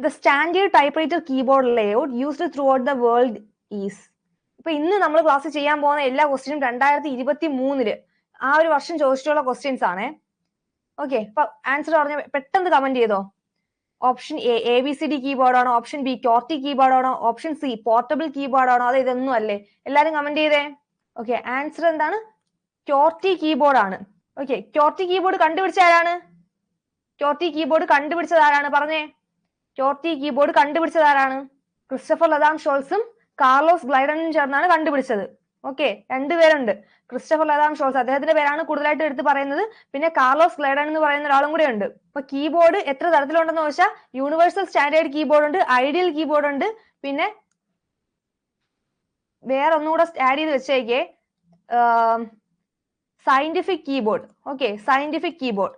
the standard typewriter keyboard layout used throughout the world is. ഇപ്പൊ ഇന്ന് നമ്മൾ class ചെയ്യാൻ പോകുന്ന എല്ലാ ക്വസ്റ്റ്യനും 2023 ആ ഒരു വർഷം ചോദിച്ചിട്ടുള്ള ക്വസ്റ്റ്യൻസ് ആണ്. ഓക്കെ, അപ്പൊ ആൻസർ പറഞ്ഞ പെട്ടെന്ന് കമന്റ് ചെയ്തോ. ഓപ്ഷൻ എ ABCD കീബോർഡ് ആണോ, ഓപ്ഷൻ ബി QWERTY കീബോർഡ് ആണോ, ഓപ്ഷൻ സി പോർട്ടബിൾ കീബോർഡ് ആണോ, അത് ഇതൊന്നും അല്ലേ? എല്ലാരും കമന്റ് ചെയ്തേ. ഓക്കെ, ആൻസർ എന്താണ്? QWERTY കീബോർഡ് ആണ്. ഓക്കെ, QWERTY കീബോർഡ് കണ്ടുപിടിച്ച ആരാണ്? QWERTY കീബോർഡ് കണ്ടുപിടിച്ചത് ആരാണ്? പറഞ്ഞേ. QWERTY കീബോർഡ് കണ്ടുപിടിച്ചത് ആരാണ്? ക്രിസ്റ്റഫർ ലതാം ഷോൾസും കാർലോസ് ഗ്ലൈഡനും ചേർന്നാണ് കണ്ടുപിടിച്ചത്. ഓക്കെ, രണ്ടുപേരുണ്ട്. ക്രിസ്റ്റഫർ ലതാം ഷോൾസ്, അദ്ദേഹത്തിന്റെ പേരാണ് കൂടുതലായിട്ട് എടുത്ത് പറയുന്നത്. പിന്നെ കാർലോസ് ഗ്ലൈഡൻ എന്ന് പറയുന്ന ഒരാളും കൂടെ ഉണ്ട്. അപ്പൊ കീബോർഡ് എത്ര തരത്തിലുണ്ടെന്ന് ചോദിച്ചാൽ യൂണിവേഴ്സൽ സ്റ്റാൻഡേർഡ് കീബോർഡ് ഉണ്ട്, ഐഡിയൽ കീബോർഡ് ഉണ്ട്, പിന്നെ വേറെ ഒന്നുകൂടെ ആഡ് ചെയ്ത് വെച്ചേക്കേ, scientific keyboard. Okay, scientific keyboard.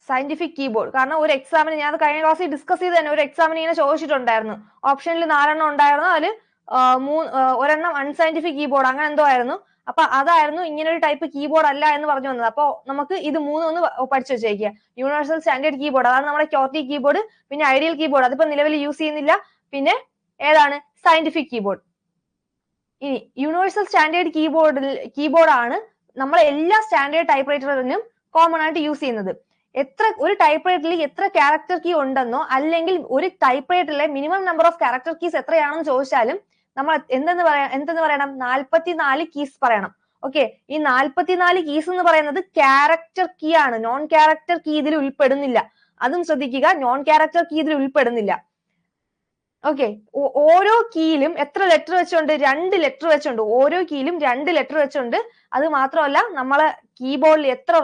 Scientific keyboard കാരണം ഒരു എക്സാമിന് ഞാൻ കഴിഞ്ഞ ക്ലാസ്സിൽ ഡിസ്കസ് ചെയ്ത് തന്നെ ഒരു എക്സാമിന് ഇങ്ങനെ ചോദിച്ചിട്ടുണ്ടായിരുന്നു. ഓപ്ഷനിൽ 4 ഉണ്ടായിരുന്നു, അതിൽ ഒരെണ്ണം അൺസയന്റിഫിക് കീബോർഡ് അങ്ങനെ എന്തോ ആയിരുന്നു. അപ്പൊ അതായിരുന്നു ഇങ്ങനെ ഒരു ടൈപ്പ് കീബോർഡ് അല്ല എന്ന് പറഞ്ഞു വന്നത്. അപ്പൊ നമുക്ക് ഇത് മൂന്നൊന്ന് പഠിച്ചു വെച്ചേക്കുക. യൂണിവേഴ്സൽ സ്റ്റാൻഡേർഡ് കീബോർഡ് അതാണ് നമ്മുടെ QWERTY കീബോർഡ്. പിന്നെ ഐഡിയൽ കീബോർഡ് അതിപ്പോ നിലവിൽ യൂസ് ചെയ്യുന്നില്ല. പിന്നെ ഏതാണ്? Scientific keyboard. ഇനി യൂണിവേഴ്സൽ സ്റ്റാൻഡേർഡ് കീബോർഡ് ആണ് നമ്മൾ എല്ലാ സ്റ്റാൻഡേർഡ് ടൈപ്പ്റൈറ്ററിനും കോമൺ ആയിട്ട് യൂസ് ചെയ്യുന്നത്. ഒരു ടൈപ്പ്റൈറ്ററിൽ എത്ര ക്യാരക്ടർ കീ ഉണ്ടെന്നോ അല്ലെങ്കിൽ ഒരു ടൈപ്പ്റൈറ്ററിലെ minimum number of character keys എത്രയാണെന്ന് ചോദിച്ചാലും നമ്മൾ എന്തെന്ന് പറയണം? 44 കീസ് പറയണം. ഓക്കെ, ഈ 44 കീസ് എന്ന് പറയുന്നത് ക്യാരക്ടർ കീ ആണ്. നോൺ ക്യാരക്ടർ കീ ഇതിൽ ഉൾപ്പെടുന്നില്ല. അതും ശ്രദ്ധിക്കുക, നോൺ ക്യാരക്ടർ കീ ഇതിൽ ഉൾപ്പെടുന്നില്ല. ഓക്കെ, ഓരോ കീയിലും എത്ര ലെറ്റർ വെച്ചുണ്ട്? 2 ലെറ്റർ വെച്ചുണ്ട്. ഓരോ കീയിലും 2 ലെറ്റർ വെച്ചുണ്ട്. അത് മാത്രമല്ല നമ്മളെ കീബോർഡിൽ എത്ര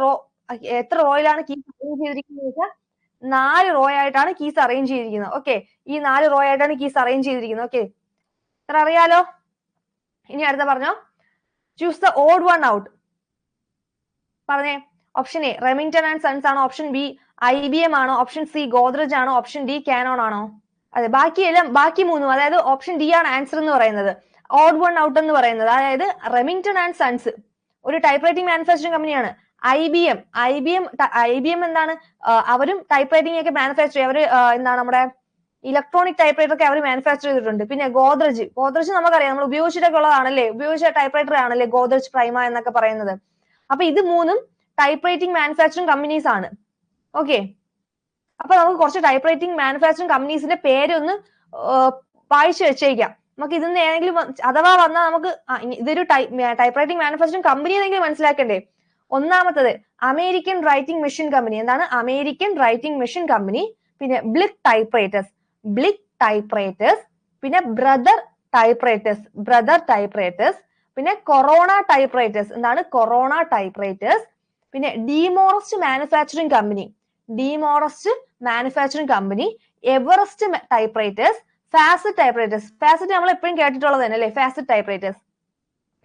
റോയിലാണ് കീസ് അറേഞ്ച് ചെയ്തിരിക്കുന്നത് വെച്ചാൽ 4 റോ ആയിട്ടാണ് കീസ് അറേഞ്ച് ചെയ്തിരിക്കുന്നത്. ഓക്കെ, ഈ 4 റോ ആയിട്ടാണ് കീസ് അറേഞ്ച് ചെയ്തിരിക്കുന്നത്. ഓക്കെ, ഇത്ര അറിയാലോ. ഇനി അടുത്ത പറഞ്ഞോ. Choose the odd one out. പറഞ്ഞേ. Option A Remington and Sons ആണോ, ഓപ്ഷൻ ബി IBM ആണോ, ഓപ്ഷൻ സി ഗോദ്രേജ് ആണോ, ഓപ്ഷൻ ഡി കാനോൺ ആണോ? അതെ, ബാക്കി മൂന്നും, അതായത് ഓപ്ഷൻ ഡി ആണ് ആൻസർ എന്ന് പറയുന്നത്. ഓഡ് വൺ ഔട്ട് എന്ന് പറയുന്നത് അതായത് റെമിംഗ്ടൺ ആൻഡ് സൺസ് ഒരു ടൈപ്പ് റൈറ്റിംഗ് മാനുഫാക്ചറിംഗ് കമ്പനിയാണ്. IBM എന്താണ്? അവരും ടൈപ്പ് റൈറ്റിംഗ് ഒക്കെ മാനുഫാക്ചർ ചെയ്യും. അവര് എന്താണ് നമ്മുടെ ഇലക്ട്രോണിക് ടൈപ്പ് റൈറ്റർ ഒക്കെ അവർ മാനുഫാക്ചർ ചെയ്തിട്ടുണ്ട്. പിന്നെ ഗോദ്രേജ് നമുക്കറിയാം, നമ്മൾ ഉപയോഗിച്ചിട്ടൊക്കെ ഉള്ളതാണല്ലേ, ഉപയോഗിച്ച ടൈപ്പ് റൈറ്റർ ആണല്ലേ ഗോദ്രേജ് പ്രൈമ എന്നൊക്കെ പറയുന്നത്. അപ്പൊ ഇത് മൂന്നും ടൈപ്പ് റൈറ്റിംഗ് മാനുഫാക്ചറിംഗ് കമ്പനീസ് ആണ്. ഓക്കെ, അപ്പൊ നമുക്ക് കുറച്ച് ടൈപ്പ് റൈറ്റിംഗ് മാനുഫാക്ചറിംഗ് കമ്പനീസിന്റെ പേരൊന്ന് വായിച്ചു വെച്ചേക്കാം. നമുക്ക് ഇതിന്ന് ഏതെങ്കിലും അഥവാ വന്നാൽ നമുക്ക് ഇതൊരു ടൈപ്പ് റൈറ്റിംഗ് മാനുഫാക്ചറിംഗ് കമ്പനി എന്നെങ്കിലും മനസ്സിലാക്കണ്ടേ. ഒന്നാമത്തത് അമേരിക്കൻ റൈറ്റിംഗ് മെഷീൻ കമ്പനി. എന്താണ്? American writing machine company. പിന്നെ ബ്ലിക് ടൈപ്പ്റൈറ്റേഴ്സ്, പിന്നെ ബ്രദർ ടൈപ്പ്റൈറ്റേഴ്സ്, പിന്നെ കൊറോണ ടൈപ്പ്റൈറ്റേഴ്സ്. എന്താണ്? കൊറോണ ടൈപ്പ്റൈറ്റേഴ്സ്. പിന്നെ ഡിമോറസ്റ്റ് manufacturing company, Everest typewriters, Facit ടൈപ്പ്റൈറ്റേഴ്സ്. ഫാസിറ്റ് നമ്മൾ എപ്പോഴും കേട്ടിട്ടുള്ളത് തന്നെ അല്ലേ, ഫാസിറ്റ് ടൈപ്പ്റൈറ്റേഴ്സ്.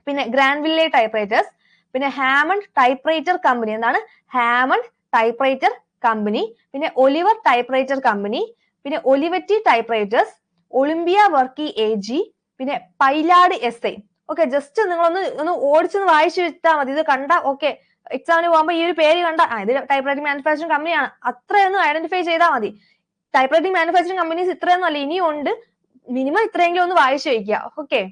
പിന്നെ ഗ്രാൻവില്ലെ ടൈപ്പ്റൈറ്റേഴ്സ്, പിന്നെ ഹാമണ്ട് ടൈപ്പ്റൈറ്റർ കമ്പനി. എന്താണ്? Hammond typewriter company. പിന്നെ ഒലിവർ ടൈപ്പ്റൈറ്റർ കമ്പനി, പിന്നെ ഒലിവറ്റി ടൈപ്പ്റൈറ്റേഴ്സ്, ഒളിമ്പിയ വർക്കി AG, പിന്നെ പൈലാഡ് SA. ഓക്കെ, ജസ്റ്റ് നിങ്ങളൊന്ന് ഓടിച്ചൊന്ന് വായിച്ചു വെച്ചാൽ മതി. ഇത് കണ്ട ഓക്കെ, എക്സാമിന് പോകുമ്പോൾ ഈ ഒരു പേര് കണ്ട ഇത് ടൈപ്പ് റൈറ്റിംഗ് മാനുഫാക്ചറിംഗ് കമ്പനിയാണ്, അത്രയൊന്നും ഐഡന്റിഫൈ ചെയ്താൽ മതി. ടൈപ്പ് റൈറ്റിംഗ് മാനുഫാക്ചറിംഗ് കമ്പനീസ് ഇത്രയൊന്നും അല്ല, ഇനിയും ഉണ്ട്. മിനിമം ഇത്രയെങ്കിലും ഒന്ന് വായിച്ചു വയ്ക്കുക. ഓക്കെ,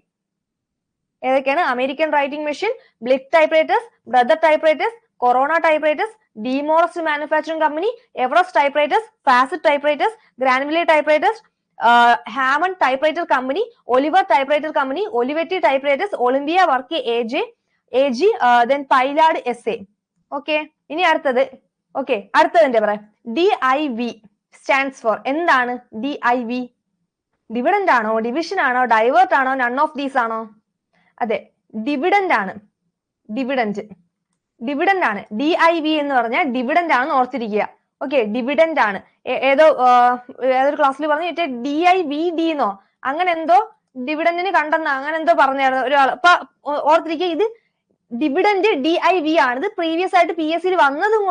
ഏതൊക്കെയാണ്? American writing machine, Blick typewriters, Brother typewriters, Corona typewriters, Demorest manufacturing company, Everest typewriters, Facit typewriters, Granville typewriters, Hammond typewriter company, Oliver typewriter company, Olivetti typewriters, Olympia Werke AG, then Paillard SA. Okay, ഇനി അടുത്തത്. Okay, അടുത്തതിന്റെ പറയാം. DIV stands for. എന്താണ് DIV? Dividend ആണോ, division ആണോ, divert ആണോ, none of these ആണോ? അതെ, ഡിവിഡന്റ് ആണ്. ഡിവിഡന്റ് ആണ്. DIV എന്ന് പറഞ്ഞാൽ ഡിവിഡന്റ് ആണെന്ന് ഓർത്തിരിക്കുക. ഓക്കെ, ഡിവിഡന്റ് ആണ്. ഏതൊരു ക്ലാസ്സിൽ പറഞ്ഞു DIVD എന്നോ അങ്ങനെ എന്തോ ഡിവിഡന്റിന് കണ്ടെന്ന അങ്ങനെ എന്തോ പറഞ്ഞായിരുന്നു ഒരാൾ. അപ്പൊ ഓർത്തിരിക്കുക, ഇത് ഡിവിഡന്റ് DIV ആണ്. ഇത് പ്രീവിയസ് ആയിട്ട് PSC വന്നതും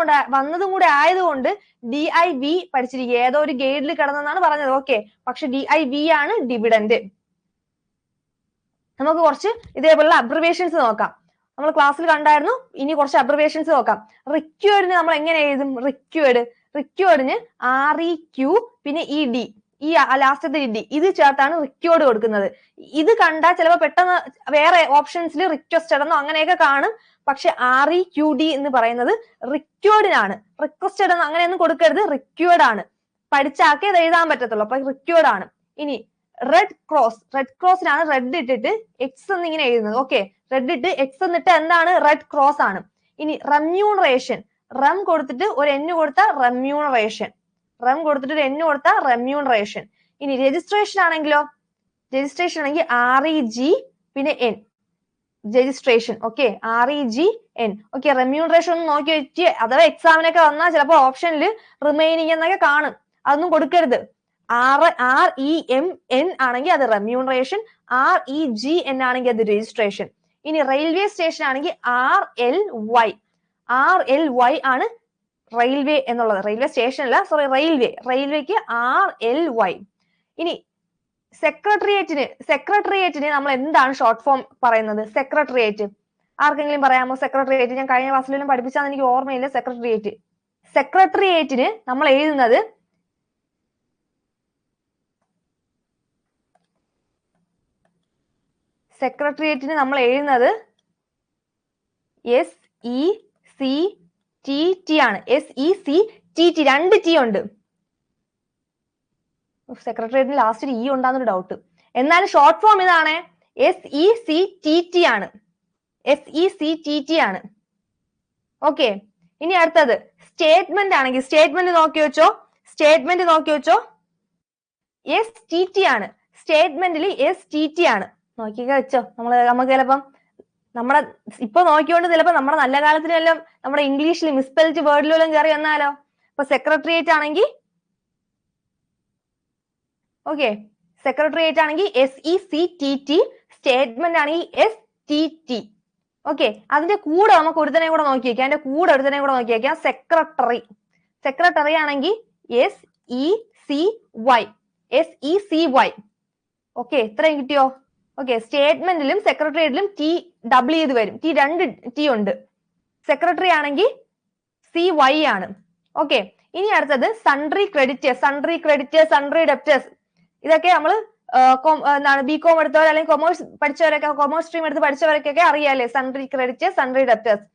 കൂടെ ആയതുകൊണ്ട് DIV പഠിച്ചിരിക്കുക. ഏതോ ഒരു ഗൈഡിൽ കിടന്നെന്നാണ് പറഞ്ഞത്. ഓക്കെ, പക്ഷെ DIV ആണ് ഡിവിഡന്റ്. നമുക്ക് കുറച്ച് ഇതേപോലുള്ള അബ്രിവേഷൻസ് നോക്കാം. നമ്മൾ ക്ലാസ്സിൽ കണ്ടായിരുന്നു. ഇനി കുറച്ച് അബ്രിവേഷൻസ് നോക്കാം. റിക്വേർഡിന് നമ്മൾ എങ്ങനെ എഴുതും? റിക്വേർഡിന് REQ പിന്നെ ED, ഈ ലാസ്റ്റത്തെ ഡി ഇത് ചേർത്താണ് റിക്വേർഡ് കൊടുക്കുന്നത്. ഇത് കണ്ടാൽ ചിലപ്പോൾ പെട്ടെന്ന് വേറെ ഓപ്ഷൻസിൽ റിക്വസ്റ്റഡ് എന്നോ അങ്ങനെയൊക്കെ കാണും. പക്ഷെ REQD എന്ന് പറയുന്നത് റിക്വേർഡിനാണ്. റിക്വസ്റ്റഡ് എന്ന് അങ്ങനെയൊന്നും കൊടുക്കരുത്, റിക്വേർഡ് ആണ്. പഠിച്ചാക്കേ ഇത് എഴുതാൻ പറ്റത്തുള്ളൂ. അപ്പൊ റിക്വേർഡ് ആണ്. ഇനി റെഡ് ക്രോസിനാണ് റെഡ് ഇട്ടിട്ട് എക്സ് എന്ന് ഇങ്ങനെ എഴുതുന്നത്. ഓക്കെ, റെഡ് ഇട്ട് എക്സ് എന്നിട്ട് എന്താണ്? റെഡ് ക്രോസ് ആണ്. ഇനി റെമ്യൂണറേഷൻ, റം കൊടുത്തിട്ട് ഒരു N കൊടുത്ത റെമ്യൂണറേഷൻ, റം കൊടുത്തിട്ട് ഒരു N കൊടുത്ത റെമ്യൂണറേഷൻ. ഇനി രജിസ്ട്രേഷൻ ആണെങ്കിലോ? രജിസ്ട്രേഷൻ ആണെങ്കിൽ REG പിന്നെ N, registration. Okay, REGN. Okay, remuneration ഒന്ന് നോക്കി വെച്ച്, അഥവാ എക്സാമിനൊക്കെ വന്നാൽ ചിലപ്പോൾ ഓപ്ഷനിൽ റിമൈനിങ് എന്നൊക്കെ കാണും. അതൊന്നും കൊടുക്കരുത്. REMN ആണെങ്കിൽ അത് റെമ്യൂണറേഷൻ, REGN ആണെങ്കിൽ അത് രജിസ്ട്രേഷൻ. ഇനി റെയിൽവേ സ്റ്റേഷൻ ആണെങ്കിൽ RLY ആണ് റെയിൽവേ എന്നുള്ളത്. റെയിൽവേ സ്റ്റേഷൻ അല്ല, സോറി, റെയിൽവേക്ക് RLY. ഇനി സെക്രട്ടേറിയറ്റിന് നമ്മൾ എന്താണ് ഷോർട്ട് ഫോം പറയുന്നത്? സെക്രട്ടേറിയറ്റ് ആർക്കെങ്കിലും പറയാമോ? സെക്രട്ടേറിയറ്റ് ഞാൻ കഴിഞ്ഞ ക്ലാസ്സിലും പഠിപ്പിച്ചാന്ന് എനിക്ക് ഓർമ്മയില്ല. സെക്രട്ടേറിയറ്റിന് നമ്മൾ എഴുതുന്നത് SECTT ആണ്. SECTT, 2 T ഉണ്ട്. സെക്രട്ടേറിയറ്റിന് ലാസ്റ്റ് E ഉണ്ടാകുന്നൊരു ഡൗട്ട്. എന്നാലും ഷോർട്ട് ഫോം ഇതാണ്, SECTT ആണ്. SECTT ആണ്. ഓക്കെ, ഇനി അടുത്തത് സ്റ്റേറ്റ്മെന്റ് ആണെങ്കിൽ സ്റ്റേറ്റ്മെന്റ് നോക്കി വെച്ചോ. STT ആണ്. സ്റ്റേറ്റ്മെന്റിൽ STT ആണ്. നോക്കിയൊക്കെ വെച്ചോ. നമുക്ക് ചിലപ്പം നമ്മുടെ ഇപ്പൊ നോക്കിക്കൊണ്ട് ചിലപ്പോ നമ്മുടെ നല്ല കാലത്തിനെല്ലാം നമ്മുടെ ഇംഗ്ലീഷിൽ മിസ്പെൽറ്റ് വേർഡിലെല്ലാം കയറി വന്നാലോ. ഇപ്പൊ സെക്രട്ടേറിയറ്റ് ആണെങ്കിൽ ഓക്കെ, സെക്രട്ടേറിയറ്റ് ആണെങ്കിൽ SECTT, സ്റ്റേറ്റ്മെന്റ് ആണെങ്കിൽ STT. ഓക്കെ, അതിന്റെ കൂടെ നമുക്ക് ഒരുത്തനെ കൂടെ നോക്കി വെക്കാം. സെക്രട്ടറി ആണെങ്കിൽ SECY. ഓക്കെ, ഇത്രയും കിട്ടിയോ? ഓക്കെ, സ്റ്റേറ്റ്മെന്റിലും സെക്രട്ടേറിയറ്റിലും TW ഇത് വരും. 2 T ഉണ്ട്. സെക്രട്ടറി ആണെങ്കിൽ CY ആണ്. ഓക്കെ, ഇനി അടുത്തത് സൺട്രി ക്രെഡിറ്റേഴ്സ്, സൺട്രി ഡെപ്റ്റേഴ്സ്. ഇതൊക്കെ നമ്മൾ എന്താണ് BCom എടുത്തവർ അല്ലെങ്കിൽ കൊമേഴ്സ് പഠിച്ചവരൊക്കെ, കൊമേഴ്സ് സ്ട്രീം എടുത്ത് പഠിച്ചവർക്കൊക്കെ അറിയാല്ലേ സൺട്രി ക്രെഡിറ്റേഴ്സ്, സൺട്രി ഡെപ്റ്റേഴ്സ്.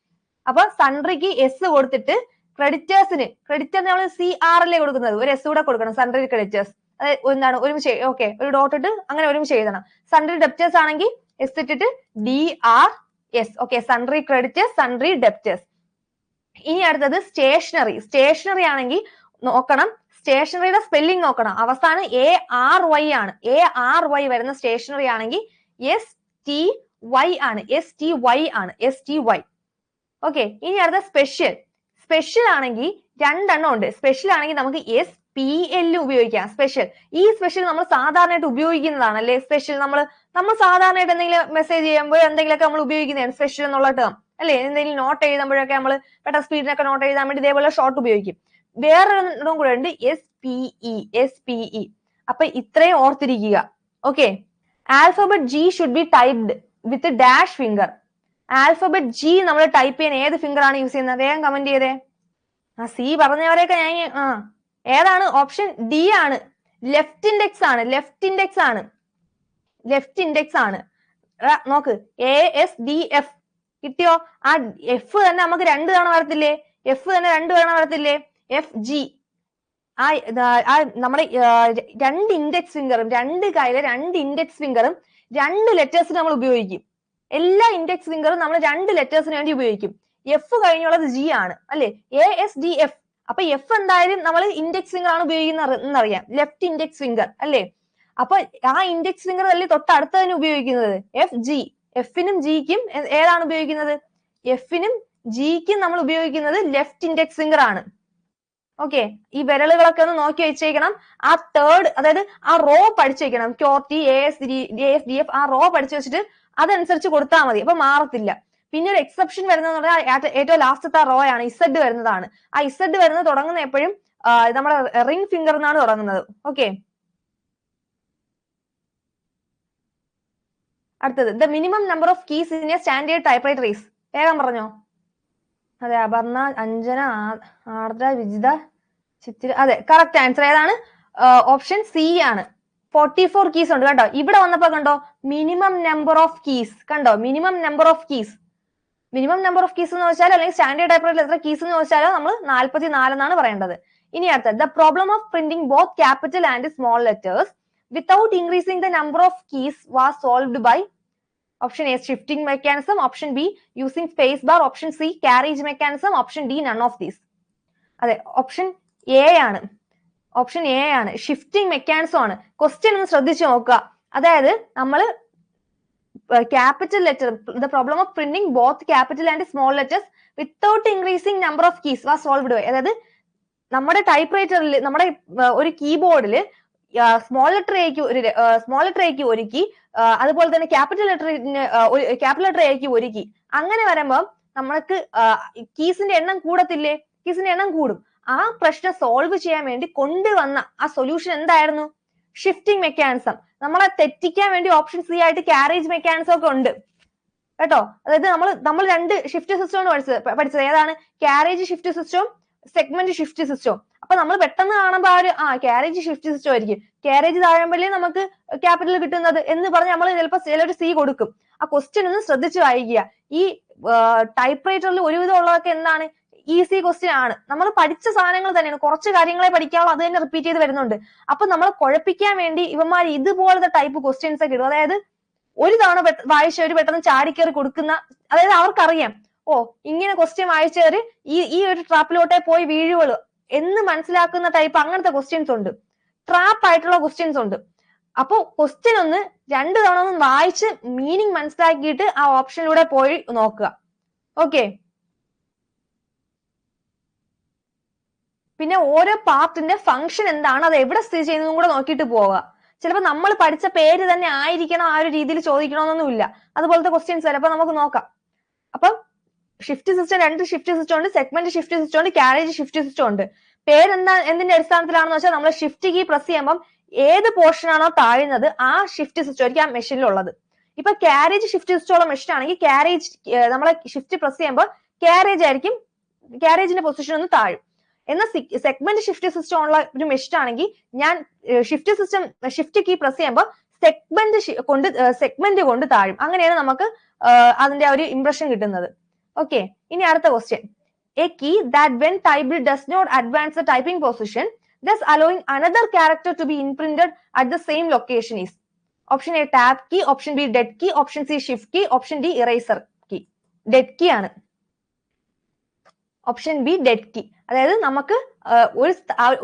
അപ്പൊ സൺട്രിക്ക് S കൊടുത്തിട്ട് ക്രെഡിറ്റേഴ്സിന് നമ്മൾ CRല്ലേ കൊടുക്കുന്നത്, ഒരു S കൂടെ കൊടുക്കണം. സൺട്രി ക്രെഡിറ്റേഴ്സ് എന്താണ് ഒരുമിച്ച്, ഓക്കെ, ഒരു ഡോട്ട് ഇട്ട് അങ്ങനെ ഒരുമിച്ച് എഴുതണം. സൺട്രി ഡെപ്റ്റേഴ്സ് ആണെങ്കിൽ S ഇട്ടിട്ട് DRS. Okay, sundry creditors, sundry debtors. ഇനി അടുത്തത് സ്റ്റേഷനറി ആണെങ്കിൽ നോക്കണം, സ്റ്റേഷനറിയുടെ സ്പെല്ലിംഗ് നോക്കണം. അവസാനം ARY ആണ്. ARY വരുന്ന സ്റ്റേഷനറി ആണെങ്കിൽ STY ആണ്. STY. ഓക്കെ, ഇനി അടുത്ത സ്പെഷ്യൽ ആണെങ്കിൽ 2 എണ്ണം ഉണ്ട്. സ്പെഷ്യൽ ആണെങ്കിൽ നമുക്ക് SPL ഉപയോഗിക്കാം. ഈ സ്പെഷ്യൽ നമ്മൾ സാധാരണയായിട്ട് ഉപയോഗിക്കുന്നതാണ് അല്ലേ. സ്പെഷ്യൽ നമ്മൾ സാധാരണയായിട്ട് എന്തെങ്കിലും മെസ്സേജ് ചെയ്യുമ്പോൾ എന്തെങ്കിലുമൊക്കെ നമ്മൾ ഉപയോഗിക്കുന്നതാണ് സ്പെഷ്യൽ എന്നുള്ള ടേം അല്ലേ. എന്തെങ്കിലും നോട്ട് എഴുതുമ്പോഴൊക്കെ നമ്മൾ പെട്ടെന്ന് സ്പീഡിനൊക്കെ നോട്ട് എഴുതാൻ വേണ്ടി ഇതേപോലെ ഷോർട്ട് ഉപയോഗിക്കും. വേറൊരെണ്ണം കൂടെ ഉണ്ട് SPE. അപ്പൊ ഇത്രയും ഓർത്തിരിക്കുക. Okay, alphabet G should be typed with dash finger. Alphabet G നമ്മൾ ടൈപ്പ് ചെയ്യാൻ ഏത് ഫിംഗർ ആണ് യൂസ് ചെയ്യുന്നത്? വേഗം കമന്റ് ചെയ്തേ. C പറഞ്ഞവരെയൊക്കെ ഞാൻ ഏതാണ്? ഓപ്ഷൻ D ആണ്. ലെഫ്റ്റ് ഇൻഡെക്സ് ആണ്. നോക്ക്, ASDF കിട്ടിയോ? ആ F തന്നെ നമുക്ക് 2 തവണ വരത്തില്ലേ? FG. നമ്മുടെ 2 ഇൻഡെക്സ് ഫിംഗറും 2 കൈയിലെ 2 ഇൻഡെക്സ് ഫിംഗറും 2 ലെറ്റേഴ്സിന് നമ്മൾ ഉപയോഗിക്കും. എല്ലാ ഇൻഡെക്സ് ഫിംഗറും നമ്മൾ 2 ലെറ്റേഴ്സിന് വേണ്ടി ഉപയോഗിക്കും. F കഴിഞ്ഞുള്ളത് G ആണ് അല്ലെ. ASDF. അപ്പൊ F എന്തായാലും നമ്മൾ ഇൻഡെക്സ് ഫിംഗർ ആണ് ഉപയോഗിക്കുന്നത് എന്നറിയാം. ലെഫ്റ്റ് ഇൻഡെക്സ് ഫിംഗർ അല്ലെ. അപ്പൊ ആ ഇൻഡെക്സ് ഫിംഗർ അല്ലേ തൊട്ടടുത്ത് തന്നെ ഉപയോഗിക്കുന്നത്. FG. Fനും Gക്കും ഏതാണ് ഉപയോഗിക്കുന്നത്? Fനും Gക്കും നമ്മൾ ഉപയോഗിക്കുന്നത് ലെഫ്റ്റ് ഇൻഡെക്സ് ഫിംഗർ ആണ്. ഓക്കെ, ഈ വിരലുകളൊക്കെ ഒന്ന് നോക്കി വെച്ചേക്കണം. ആ തേർഡ്, അതായത് ആ റോ പഠിച്ചു വെക്കണം. QWERTY, ASDF ആ റോ പഠിച്ചു വെച്ചിട്ട് അതനുസരിച്ച് കൊടുത്താൽ മതി. അപ്പൊ മാറത്തില്ല. പിന്നെ ഒരു എക്സെപ്ഷൻ വരുന്നത് ഏറ്റവും ലാസ്റ്റത്തെ റോ ആണ് Z വരുന്നതാണ്. ആ Z വരുന്നത് തുടങ്ങുന്ന എപ്പോഴും നമ്മുടെ റിംഗ് ഫിംഗർ എന്നാണ് തുടങ്ങുന്നത്. ഓക്കെ, അടുത്തത് the minimum number of keys in A standard typewriter is. വേഗം പറഞ്ഞോ. അതെ, അപർണ, അഞ്ജന, ആർദ്ര, വിജിത, ചിത്തിര. അതെ, കറക്റ്റ് ആൻസർ ഏതാണ്? ഓപ്ഷൻ സി ആണ്. 44 കീസ് ഉണ്ട് കണ്ടോ. ഇവിടെ വന്നപ്പോ കണ്ടോ മിനിമം നമ്പർ ഓഫ് കീസ് കണ്ടോ, minimum number of keys. Minimum number of keys എന്ന് വെച്ചാൽ അല്ലെങ്കിൽ സ്റ്റാൻഡേർഡ് ടൈപ്പ്റൈറ്ററിൽ എത്ര കീസ് എന്ന് വെച്ചാൽ നമ്മൾ 44 എന്നാണ് പറയേണ്ടത്. ഇനി അടുത്ത the problem of printing both capital and small letters without increasing the number of keys was solved by option A shifting mechanism, option B using space bar, option C carriage mechanism, option D none of these. അതെ, option A ആണ്. Option A ആണ്, shifting mechanism ആണ്. Question ഒന്ന് ശ്രദ്ധിച്ചു നോക്കുക. അതായത് നമ്മൾ capital letter the problem of printing both capital and small letters without increasing number of keys was solved by. അതായത് നമ്മുടെ ടൈപ്പ് റൈറ്ററിൽ നമ്മുടെ ഒരു കീബോർഡിൽ സ്മോൾ ലെറ്റർ എക്ക് ഒരു കീ, അതുപോലെ തന്നെ ക്യാപിറ്റൽ ലെറ്റർ എക്ക് ഒരു കീ. അങ്ങനെ വരുമ്പോൾ നമ്മൾക്ക് കീസിന്റെ എണ്ണം കൂടത്തില്ലേ? കീസിന്റെ എണ്ണം കൂടും. ആ പ്രശ്നം സോൾവ് ചെയ്യാൻ വേണ്ടി കൊണ്ടുവന്ന ആ സൊല്യൂഷൻ എന്തായിരുന്നു? Shifting mechanism. നമ്മളെ തെറ്റിക്കാൻ വേണ്ടി ഓപ്ഷൻ സി ആയിട്ട് കാരേജ് മെക്കാനിസം ഒക്കെ ഉണ്ട് കേട്ടോ. അതായത് നമ്മൾ രണ്ട് ഷിഫ്റ്റ് സിസ്റ്റം പഠിച്ചത്. ഏതാണ്? കാരേജ് ഷിഫ്റ്റ് സിസ്റ്റവും സെഗ്മെന്റ് ഷിഫ്റ്റ് സിസ്റ്റവും. അപ്പൊ നമ്മൾ പെട്ടെന്ന് കാണുമ്പോൾ കാരേജ് ഷിഫ്റ്റ് സിസ്റ്റം ആയിരിക്കും. കാരേജ് താഴുമ്പോഴേ നമുക്ക് ക്യാപിറ്റൽ കിട്ടുന്നത് എന്ന് പറഞ്ഞ് നമ്മൾ ചിലപ്പോൾ സി കൊടുക്കും. ആ ക്വസ്റ്റ്യൻ ഒന്ന് ശ്രദ്ധിച്ച് വായിക്കുക. ഈ ടൈപ്പ് റൈറ്ററിൽ ഒരുവിധം ഉള്ളതൊക്കെ എന്താണ്? ഈസി ക്വസ്റ്റ്യൻ ആണ്. നമ്മൾ പഠിച്ച സാധനങ്ങൾ തന്നെയാണ്, കുറച്ച് കാര്യങ്ങളെ പഠിക്കാവുള്ളൂ, അത് തന്നെ റിപ്പീറ്റ് ചെയ്ത് വരുന്നുണ്ട്. അപ്പൊ നമ്മൾ കുഴപ്പിക്കാൻ വേണ്ടി ഇവന്മാർ ഇതുപോലത്തെ ടൈപ്പ് ക്വസ്റ്റ്യൻസ് ഒക്കെ ഇടും. അതായത് ഒരു തവണ വായിച്ചവര് പെട്ടെന്ന് ചാടിക്കേറി കൊടുക്കുന്ന, അതായത് അവർക്കറിയാം ഓ ഇങ്ങനെ ക്വസ്റ്റ്യൻ വായിച്ചവര് ഈ ഒരു ട്രാപ്പിലോട്ടേ പോയി വീഴുള്ളൂ എന്ന് മനസ്സിലാക്കുന്ന ടൈപ്പ് അങ്ങനത്തെ ക്വസ്റ്റ്യൻസ് ഉണ്ട്. ട്രാപ്പ് ആയിട്ടുള്ള ക്വസ്റ്റ്യൻസ് ഉണ്ട്. അപ്പൊ ക്വസ്റ്റ്യൻ ഒന്ന് 2 തവണ ഒന്ന് വായിച്ച് മീനിങ് മനസ്സിലാക്കിയിട്ട് ആ ഓപ്ഷനിലൂടെ പോയി നോക്കുക. ഓക്കെ, പിന്നെ ഓരോ പാർട്ടിന്റെ ഫംഗ്ഷൻ എന്താണ്, അത് എവിടെ സ്ഥിതി ചെയ്യുന്നതും കൂടെ നോക്കിയിട്ട് പോവുക. ചിലപ്പോൾ നമ്മൾ പഠിച്ച പേര് തന്നെ ആയിരിക്കണം ആ ഒരു രീതിയിൽ ചോദിക്കണമെന്നൊന്നുമില്ല. അതുപോലത്തെ ക്വസ്റ്റ്യൻസ് ചിലപ്പോൾ നമുക്ക് നോക്കാം. അപ്പം ഷിഫ്റ്റ് സിസ്റ്റം, 2 ഷിഫ്റ്റ് സിസ്റ്റം ഉണ്ട്, സെഗ്മെന്റ് ഷിഫ്റ്റ് സിസ്റ്റം ഉണ്ട്, കാരേജ് ഷിഫ്റ്റ് സിസ്റ്റം ഉണ്ട്. എന്തിന്റെ അടിസ്ഥാനത്തിലാണെന്ന് വെച്ചാൽ നമ്മൾ ഷിഫ്റ്റ് കീ പ്രസ് ചെയ്യുമ്പോൾ ഏത് പോർഷൻ ആണോ താഴുന്നത് ആ ഷിഫ്റ്റ് സിസ്റ്റം ആയിരിക്കും ആ മെഷീനിൽ ഉള്ളത്. ഇപ്പൊ കാരേജ് ഷിഫ്റ്റ് സിസ്റ്റം ഉള്ള മെഷീൻ ആണെങ്കിൽ കാരേജ് നമ്മളെ ഷിഫ്റ്റ് പ്രസ് ചെയ്യുമ്പോൾ കാരേജ് ആയിരിക്കും, കാരേജിന്റെ പൊസിഷൻ ഒന്ന് താഴും. എന്നാൽ സെഗ്മെന്റ് ഷിഫ്റ്റ് സിസ്റ്റം ഉള്ള ഒരു മെഷീൻ ആണെങ്കിൽ ഞാൻ ഷിഫ്റ്റ് കീ പ്രസ് ചെയ്യുമ്പോൾ സെഗ്മെന്റ് കൊണ്ട് താഴും. അങ്ങനെയാണ് നമുക്ക് അതിന്റെ ഒരു ഇംപ്രഷൻ കിട്ടുന്നത്. ഓക്കെ, ഇനി അടുത്ത question. A key that when typed does not advance the typing position thus allowing another character to be imprinted at the same location is option A tab key, option B dead key, option C shift key, option D eraser key. dead key ആണ്. Option B dead key. അതായത് നമുക്ക്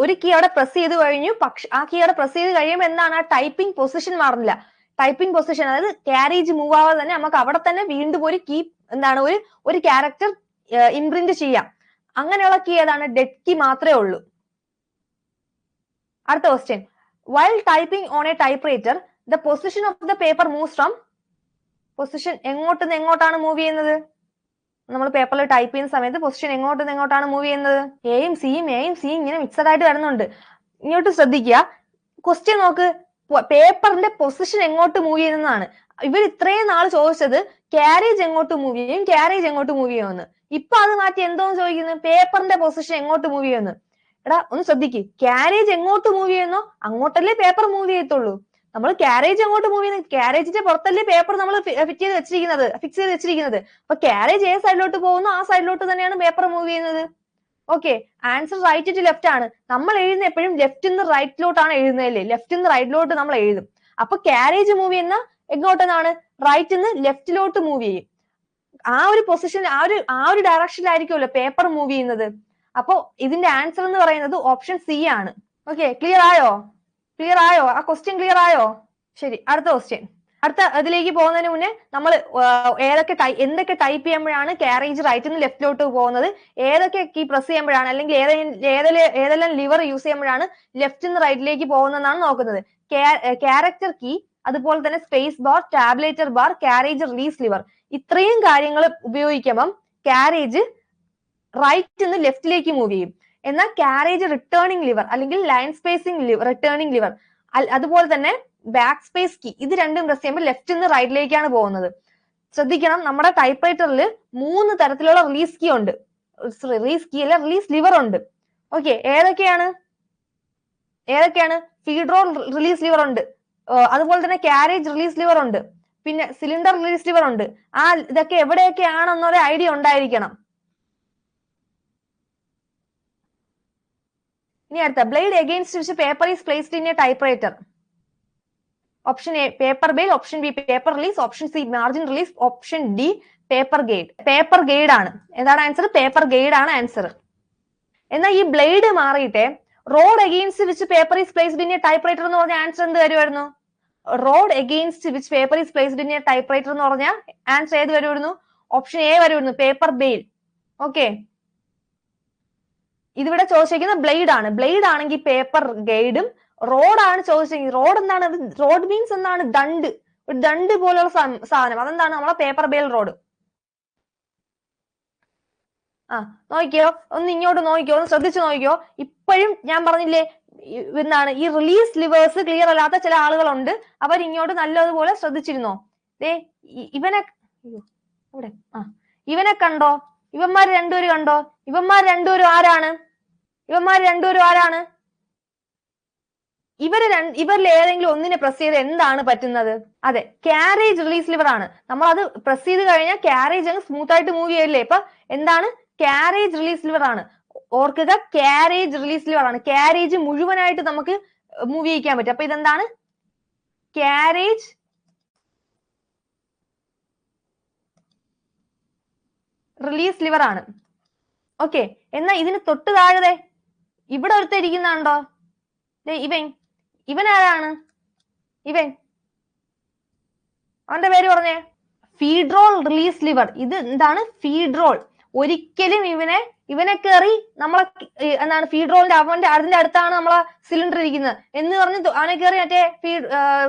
ഒരു key അവിടെ press ചെയ്ത് കഴിഞ്ഞു, പക്ഷെ ആ key അവിടെ പ്രസ് ചെയ്ത് കഴിയുമ്പോൾ എന്താണ്? ആ ടൈപ്പിംഗ് പൊസിഷൻ മാറുന്നില്ല. ടൈപ്പിംഗ് പൊസിഷൻ അതായത് കാരേജ് മൂവ് ആവാതെ തന്നെ നമുക്ക് അവിടെ തന്നെ വീണ്ടും ഒരു കീ എന്താണ് ഒരു ക്യാരക്ടർ ഇംപ്രിന്റ് ചെയ്യാം. അങ്ങനെയുള്ള കീ ഏതാണ്? ഡെഡ് കീ മാത്രമേ ഉള്ളൂ. അടുത്ത question. while typing on a typewriter the position of the paper moves from position എങ്ങോട്ടുനിന്ന് എങ്ങോട്ടാണ് മൂവ് ചെയ്യുന്നത്? നമ്മൾ പേപ്പറിൽ ടൈപ്പ് ചെയ്യുന്ന സമയത്ത് പൊസിഷൻ എങ്ങോട്ടുനിന്ന് എങ്ങോട്ടാണ് മൂവ് ചെയ്യുന്നത്? എയും സിയും ഇങ്ങനെ മിക്സഡ് ആയിട്ട് വരുന്നുണ്ട്. ഇങ്ങോട്ട് ശ്രദ്ധിക്കുക. ക്വസ്റ്റ്യൻ നോക്ക്, പേപ്പറിന്റെ പൊസിഷൻ എങ്ങോട്ട് മൂവ് ചെയ്യുന്നതാണ്. ഇവർ ഇത്രയും നാൾ ചോദിച്ചത് കാരേജ് എങ്ങോട്ട് മൂവ് ചെയ്യുമെന്ന്. ഇപ്പൊ അത് മാറ്റി എന്തോന്ന് ചോദിക്കുന്നത്? പേപ്പറിന്റെ പൊസിഷൻ എങ്ങോട്ട് മൂവ് ചെയ്യുമെന്ന്. എടാ ഒന്ന് ശ്രദ്ധിക്ക്, കാരേജ് എങ്ങോട്ട് മൂവ് ചെയ്യുന്നോ അങ്ങോട്ടല്ലേ പേപ്പർ മൂവ് ചെയ്യത്തുള്ളൂ. നമ്മൾ കാരേജ് എങ്ങോട്ട് മൂവ് ചെയ്യുന്നത്? കാരേജിന്റെ പുറത്തല്ലേ പേപ്പർ നമ്മൾ ഫിക്സ് ചെയ്ത് വെച്ചിരിക്കുന്നത്. അപ്പൊ കാരേജ് ഏത് സൈഡിലോട്ട് പോകുന്നു ആ സൈഡിലോട്ട് തന്നെയാണ് പേപ്പർ മൂവ് ചെയ്യുന്നത്. Okay, answer right to left ആണ്. നമ്മൾ എഴുതുന്ന എപ്പോഴും ലെഫ്റ്റ് നിന്ന് റൈറ്റിലോട്ടാണ് എഴുതുന്നതല്ലേ? ലെഫ്റ്റ് നിന്ന് റൈറ്റിലോട്ട് നമ്മൾ എഴുതും. അപ്പൊ കാരേജ് മൂവ് ചെയ്യുന്ന എങ്ങോട്ടെന്നാണ്? റൈറ്റ് നിന്ന് ലെഫ്റ്റിലോട്ട് മൂവ് ചെയ്യും. ആ ഒരു പൊസിഷൻ ആ ഒരു ഡയറക്ഷനിലായിരിക്കുമല്ലോ പേപ്പർ മൂവ് ചെയ്യുന്നത്. അപ്പോ ഇതിന്റെ ആൻസർ എന്ന് പറയുന്നത് ഓപ്ഷൻ സി ആണ്. ഓക്കെ, ക്ലിയർ ആയോ? ആ ക്വസ്റ്റ്യൻ ക്ലിയർ ആയോ? ശരി, അടുത്ത ക്വസ്റ്റ്യൻ. അടുത്ത ഇതിലേക്ക് പോകുന്നതിന് മുന്നേ നമ്മൾ എന്തൊക്കെ ടൈപ്പ് ചെയ്യുമ്പോഴാണ് കാരേജ് റൈറ്റിൽ നിന്ന് ലെഫ്റ്റിലോട്ട് പോകുന്നത്, ഏതൊക്കെ കീ പ്രസ് ചെയ്യുമ്പോഴാണ് അല്ലെങ്കിൽ ഏതെല്ലാം ലിവർ യൂസ് ചെയ്യുമ്പോഴാണ് ലെഫ്റ്റ് നിന്ന് റൈറ്റിലേക്ക് പോകുന്നതെന്നാണ് നോക്കുന്നത്. ക്യാരക്ടർ കീ, അതുപോലെ തന്നെ space bar, tabulator bar, carriage release lever. ഇത്രയും കാര്യങ്ങൾ ഉപയോഗിക്കുമ്പം കാരേജ് റൈറ്റ് നിന്ന് ലെഫ്റ്റിലേക്ക് മൂവ് ചെയ്യും. എന്നാൽ കാരേജ് റിട്ടേണിംഗ് ലിവർ അല്ലെങ്കിൽ ലൈൻ സ്പേസിംഗ് റിട്ടേണിംഗ് ലിവർ, അതുപോലെ തന്നെ ബാക്ക് സ്പേസ് കീ, ഇത് രണ്ടും പ്രസ് ചെയ്യുമ്പോൾ ലെഫ്റ്റ് നിന്ന് റൈറ്റിലേക്കാണ് പോകുന്നത്. ശ്രദ്ധിക്കണം, നമ്മുടെ ടൈപ്പ്റൈറ്ററിൽ 3 തരത്തിലുള്ള റിലീസ് കീ ഉണ്ട്. റിലീസ് കീ അല്ല, റിലീസ് ലിവർ ഉണ്ട്. ഓക്കെ, ഏതൊക്കെയാണ്? ഫീഡ് റോൾ റിലീസ് ലിവർ ഉണ്ട്, അതുപോലെ തന്നെ കാരേജ് റിലീസ് ലിവർ ഉണ്ട്, പിന്നെ സിലിണ്ടർ റിലീസ് ലിവർ ഉണ്ട്. ഇതൊക്കെ എവിടെയൊക്കെയാണെന്നൊരു ഐഡിയ ഉണ്ടായിരിക്കണം. ഇനി അടുത്ത, blade against which paper is placed in a typewriter. Option A paper bail, option B paper release, option C margin release, option D paper guide. Paper guide ആണ്. എന്താണ് answer? Paper guide ആണ് answer. എന്നാൽ ഈ blade മാറിയിട്ട് rod against which paper is placed in a typewriter എന്ന് പറഞ്ഞ answer എന്ത് വരുമായിരുന്നു? Rod against which paper is placed in a typewriter എന്ന് പറഞ്ഞ ആൻസർ ഏത് വരുമായിരുന്നു? ഓപ്ഷൻ എ വരുമായിരുന്നു, പേപ്പർ ബെയിൽ. ഓക്കെ, ഇതിവിടെ ചോദിച്ചിരിക്കുന്ന ബ്ലേഡ് ആണ്. ബ്ലേഡ് ആണെങ്കിൽ പേപ്പർ ഗൈഡും, റോഡാണ് ചോദിച്ചെങ്കിൽ റോഡ് എന്താണ്? റോഡ് മീൻസ് എന്താണ്? ദണ്ട്, ഒരു ദണ്ട് പോലുള്ള സാധനം, അതെന്താണ്? നമ്മളെ പേപ്പർ ബെയിൽ റോഡ്. നോക്കിയോ, ഒന്ന് ഇങ്ങോട്ട് നോക്കിയോ, ഒന്ന് ശ്രദ്ധിച്ചു നോക്കിയോ. ഇപ്പോഴും ഞാൻ പറഞ്ഞില്ലേ, എന്താണ് ഈ റിലീസ് ലിവേഴ്സ് ക്ലിയർ അല്ലാത്ത ചില ആളുകളുണ്ട്. അവരിങ്ങോട്ട് നല്ലതുപോലെ ശ്രദ്ധിച്ചിരുന്നോ? ഇവനെ ഇവിടെ ഇവനെ കണ്ടോ? ഇവന്മാർ രണ്ടുപേരും കണ്ടോ? ഇവന്മാർ രണ്ടുപേരും ആരാണ്? ഇവരിൽ ഏതെങ്കിലും ഒന്നിനെ പ്രസ് ചെയ്ത് എന്താണ് പറ്റുന്നത്? അതെ, കാരേജ് റിലീസ് ലിവർ ആണ്. നമ്മൾ അത് പ്രസ് ചെയ്ത് കഴിഞ്ഞാൽ കാരേജ് അങ്ങ് സ്മൂത്ത് ആയിട്ട് മൂവ് ചെയ്യല്ലേ. ഇപ്പൊ എന്താണ്? കാരേജ് റിലീസ് ലിവർ ആണ്. ഓർക്കുക, കാരേജ് റിലീസ് ലിവർ ആണ്. കാരേജ് മുഴുവനായിട്ട് നമുക്ക് മൂവ് ചെയ്യിക്കാൻ പറ്റും. അപ്പൊ ഇതെന്താണ്? കാരേജ് റിലീസ് ലിവർ ആണ്. ഓക്കെ, എന്നാ ഇതിന് തൊട്ട് താഴെ ഇവിടെ ഒരുത്ത ഇരിക്കുന്നുണ്ടോ? ഇവൻ ആരാണ്? അവന്റെ പേര് പറഞ്ഞേ. ഫീഡ്രോൾ റിലീസ് ലിവർ. ഇത് എന്താണ്? ഫീഡ്രോൾ. ഒരിക്കലും ഇവനെ കയറി നമ്മളെ എന്താണ് ഫീഡ്രോളിന്റെ അതിന്റെ അടുത്താണ് നമ്മളെ സിലിണ്ടർ ഇരിക്കുന്നത് എന്ന് പറഞ്ഞ് അവനെ കയറി മറ്റേ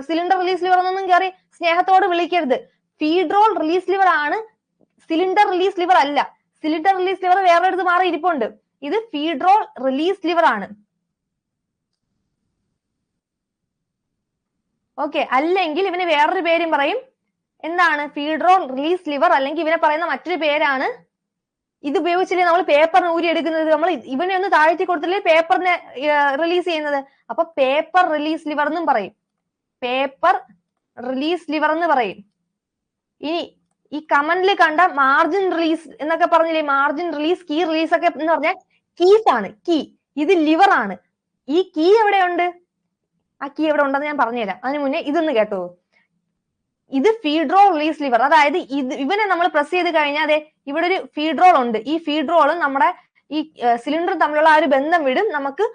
സിലിണ്ടർ റിലീസ് ലിവർ എന്നൊന്നും കയറി സ്നേഹത്തോട് വിളിക്കരുത്. ഫീഡ്രോൾ റിലീസ് ലിവർ ആണ്, സിലിണ്ടർ റിലീസ് ലിവർ അല്ല. സിലിണ്ടർ റിലീസ് ലിവർ വേറെ അടുത്ത് മാറി ഇരിപ്പുണ്ട്. ഇത് ഫീഡ്രോൾ റിലീസ് ലിവർ ആണ്. ഓക്കെ, അല്ലെങ്കിൽ ഇവന് വേറൊരു പേരും പറയും. എന്താണ്? ഫീഡ്രോൾ റിലീസ് ലിവർ, അല്ലെങ്കിൽ ഇവനെ പറയുന്ന മറ്റൊരു പേരാണ്, ഇത് ഉപയോഗിച്ചില്ലേ നമ്മൾ പേപ്പറിന് ഊരി എടുക്കുന്നത്. നമ്മൾ ഇവനെ ഒന്ന് താഴ്ത്തി കൊടുത്തില്ലേ പേപ്പറിനെ റിലീസ് ചെയ്യുന്നത്. അപ്പൊ പേപ്പർ റിലീസ് ലിവർ എന്നും പറയും. പേപ്പർ റിലീസ് ലിവർ എന്ന് പറയും. ഇനി ഈ കമന്റിൽ കണ്ട മാർജിൻ റിലീസ് എന്നൊക്കെ പറഞ്ഞില്ലേ, മാർജിൻ റിലീസ്, കീ റിലീസ് ഒക്കെ എന്ന് പറഞ്ഞാൽ കീസ് ആണ്. കീ, ഇത് ലിവർ ആണ്. ഈ കീ എവിടെയുണ്ട്? ആ കീ എവിടെ ഉണ്ടെന്ന് ഞാൻ പറഞ്ഞുതരാം. അതിന് മുന്നേ ഇതൊന്ന് കേട്ടോ. ഇത് ഫീഡ്രോൾ റിലീസ് ലിവർ. അതായത് ഇവനെ നമ്മൾ പ്രസ് ചെയ്ത് കഴിഞ്ഞാൽ അതെ ഇവിടെ ഒരു ഫീഡ്രോൾ ഉണ്ട്. ഈ ഫീഡ്രോളും നമ്മുടെ ഈ സിലിണ്ടർ തമ്മിലുള്ള ആ ഒരു ബന്ധം വിടും. നമുക്ക്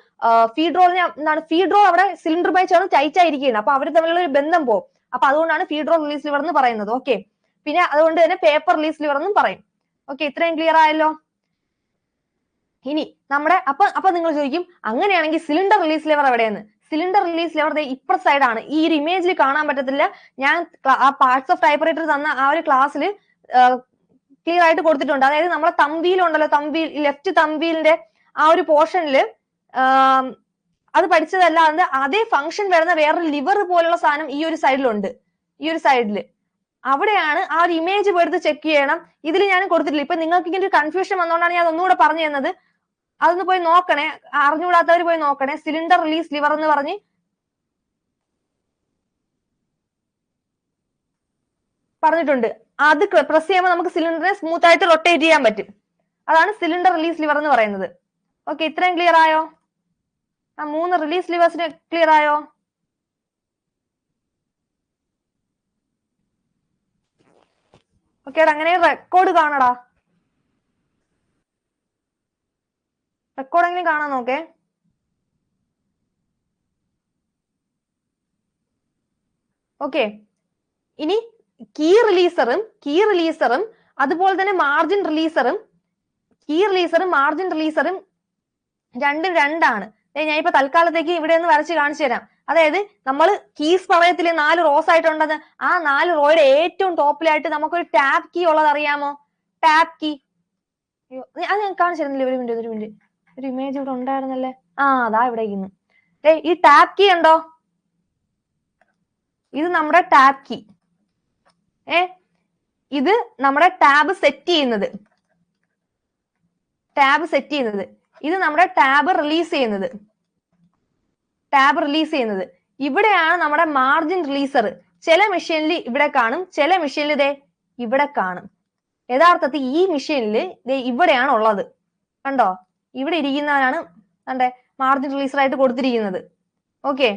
ഫീഡ്രോളിനെ എന്താണ്? ഫീഡ്രോൾ അവിടെ സിലിണ്ടറുമായി ചേർന്ന് ടൈറ്റ് ആയിരിക്കുകയാണ്. അപ്പൊ അവർ തമ്മിലുള്ള ഒരു ബന്ധം പോകും. അപ്പൊ അതുകൊണ്ടാണ് ഫീഡ്രോൾ റിലീസ് ലിവർ എന്ന് പറയുന്നത്. ഓക്കെ, പിന്നെ അതുകൊണ്ട് തന്നെ പേപ്പർ റിലീസ് ലിവർ എന്നും പറയും. ഓക്കെ, ഇത്രയും ക്ലിയർ ആയല്ലോ. ഇനി നമ്മുടെ അപ്പൊ നിങ്ങൾ ചോദിക്കും, അങ്ങനെയാണെങ്കിൽ സിലിണ്ടർ റിലീസ് ലിവർ എവിടെയെന്ന്? സിലിണ്ടർ റിലീസ് ലിവർ ഇപ്പുറ സൈഡ് ആണ്. ഈ ഒരു ഇമേജിൽ കാണാൻ പറ്റത്തില്ല. ഞാൻ ആ പാർട്സ് ഓഫ് ടൈപ്പ്റൈറ്റർ തന്ന ആ ഒരു ക്ലാസ്സിൽ ക്ലിയർ ആയിട്ട് കൊടുത്തിട്ടുണ്ട്. അതായത് നമ്മളെ തമ്പിയിലുണ്ടല്ലോ, ലെഫ്റ്റ് തമ്പിയിലിന്റെ ആ ഒരു പോർഷനിൽ അത് പഠിച്ചതല്ലാതെ അതേ ഫംഗ്ഷൻ വരുന്ന വേറൊരു ലിവർ പോലുള്ള സാധനം ഈ ഒരു സൈഡിലുണ്ട്. ഈ ഒരു സൈഡിൽ അവിടെയാണ് ആ ഒരു ഇമേജ് പോയിട്ട് ചെക്ക് ചെയ്യണം. ഇതിൽ ഞാൻ കൊടുത്തിട്ടില്ല. ഇപ്പൊ നിങ്ങൾക്ക് ഇങ്ങനെ ഒരു കൺഫ്യൂഷൻ വന്നുകൊണ്ടാണ് ഞാൻ ഒന്നുകൂടെ പറഞ്ഞു തന്നത്. അതൊന്ന് പോയി നോക്കണേ, അറിഞ്ഞുകൂടാത്തവർ പോയി നോക്കണേ. സിലിണ്ടർ റിലീസ് ലിവർ എന്ന് പറഞ്ഞ് പറഞ്ഞിട്ടുണ്ട്. അത് പ്രസ് ചെയ്യുമ്പോൾ നമുക്ക് സിലിണ്ടറിനെ സ്മൂത്ത് ആയിട്ട് റൊട്ടേറ്റ് ചെയ്യാൻ പറ്റും. അതാണ് സിലിണ്ടർ റിലീസ് ലിവർ എന്ന് പറയുന്നത്. ഓക്കെ, ഇത്രയും ക്ലിയർ ആയോ? ആ 3 റിലീസ് ലിവേഴ്സിന് ക്ലിയർ ആയോ? ഓക്കെ, അങ്ങനെ റെക്കോർഡ് കാണടാ. റെക്കോർഡെങ്കിലും കാണാൻ നോക്കേ. ഓക്കെ, ഇനി കീ റിലീസറും അതുപോലെ തന്നെ മാർജിൻ റിലീസറും മാർജിൻ റിലീസറും രണ്ടാണ്. ഞാൻ ഇപ്പൊ തൽക്കാലത്തേക്ക് ഇവിടെ ഒന്ന് വരച്ച് കാണിച്ചു തരാം. അതായത് നമ്മൾ കീസ് പറയത്തില്ലേ 4 റോസ് ആയിട്ടുണ്ടെന്ന്, ആ 4 റോയുടെ ഏറ്റവും ടോപ്പിലായിട്ട് നമുക്കൊരു ടാബ് കീ ഉള്ളത് അറിയാമോ? Tab key. അത് ഞാൻ കാണിച്ചു തരുന്നില്ലേ? ഒരു മിനിറ്റ്. ഒരു ഇമേജ് ഇവിടെ ഉണ്ടായിരുന്നല്ലേ. അതാ ഇവിടെ ഇരിക്കുന്നു. ഈ ടാബ് കീ ഉണ്ടോ? ഇത് നമ്മുടെ ടാബ് കീ. ഇത് നമ്മുടെ ടാബ് സെറ്റ് ചെയ്യുന്നത്, ഇത് നമ്മുടെ ടാബ് റിലീസ് ചെയ്യുന്നത്, ഇവിടെയാണ് നമ്മുടെ മാർജിൻ റിലീസർ. ചില മെഷീനിൽ ഇവിടെ കാണും, ചില മെഷീനിൽ ഇതേ ഇവിടെ കാണും. യഥാർത്ഥത്തിൽ ഈ മെഷീനിൽ ഇവിടെയാണ് ഉള്ളത്. കണ്ടോ, ഇവിടെ ഇരിക്കുന്നവരാണ് കണ്ടേ മാർജിൻ റിലീസർ ആയിട്ട് കൊടുത്തിരിക്കുന്നത്. ഓക്കെ,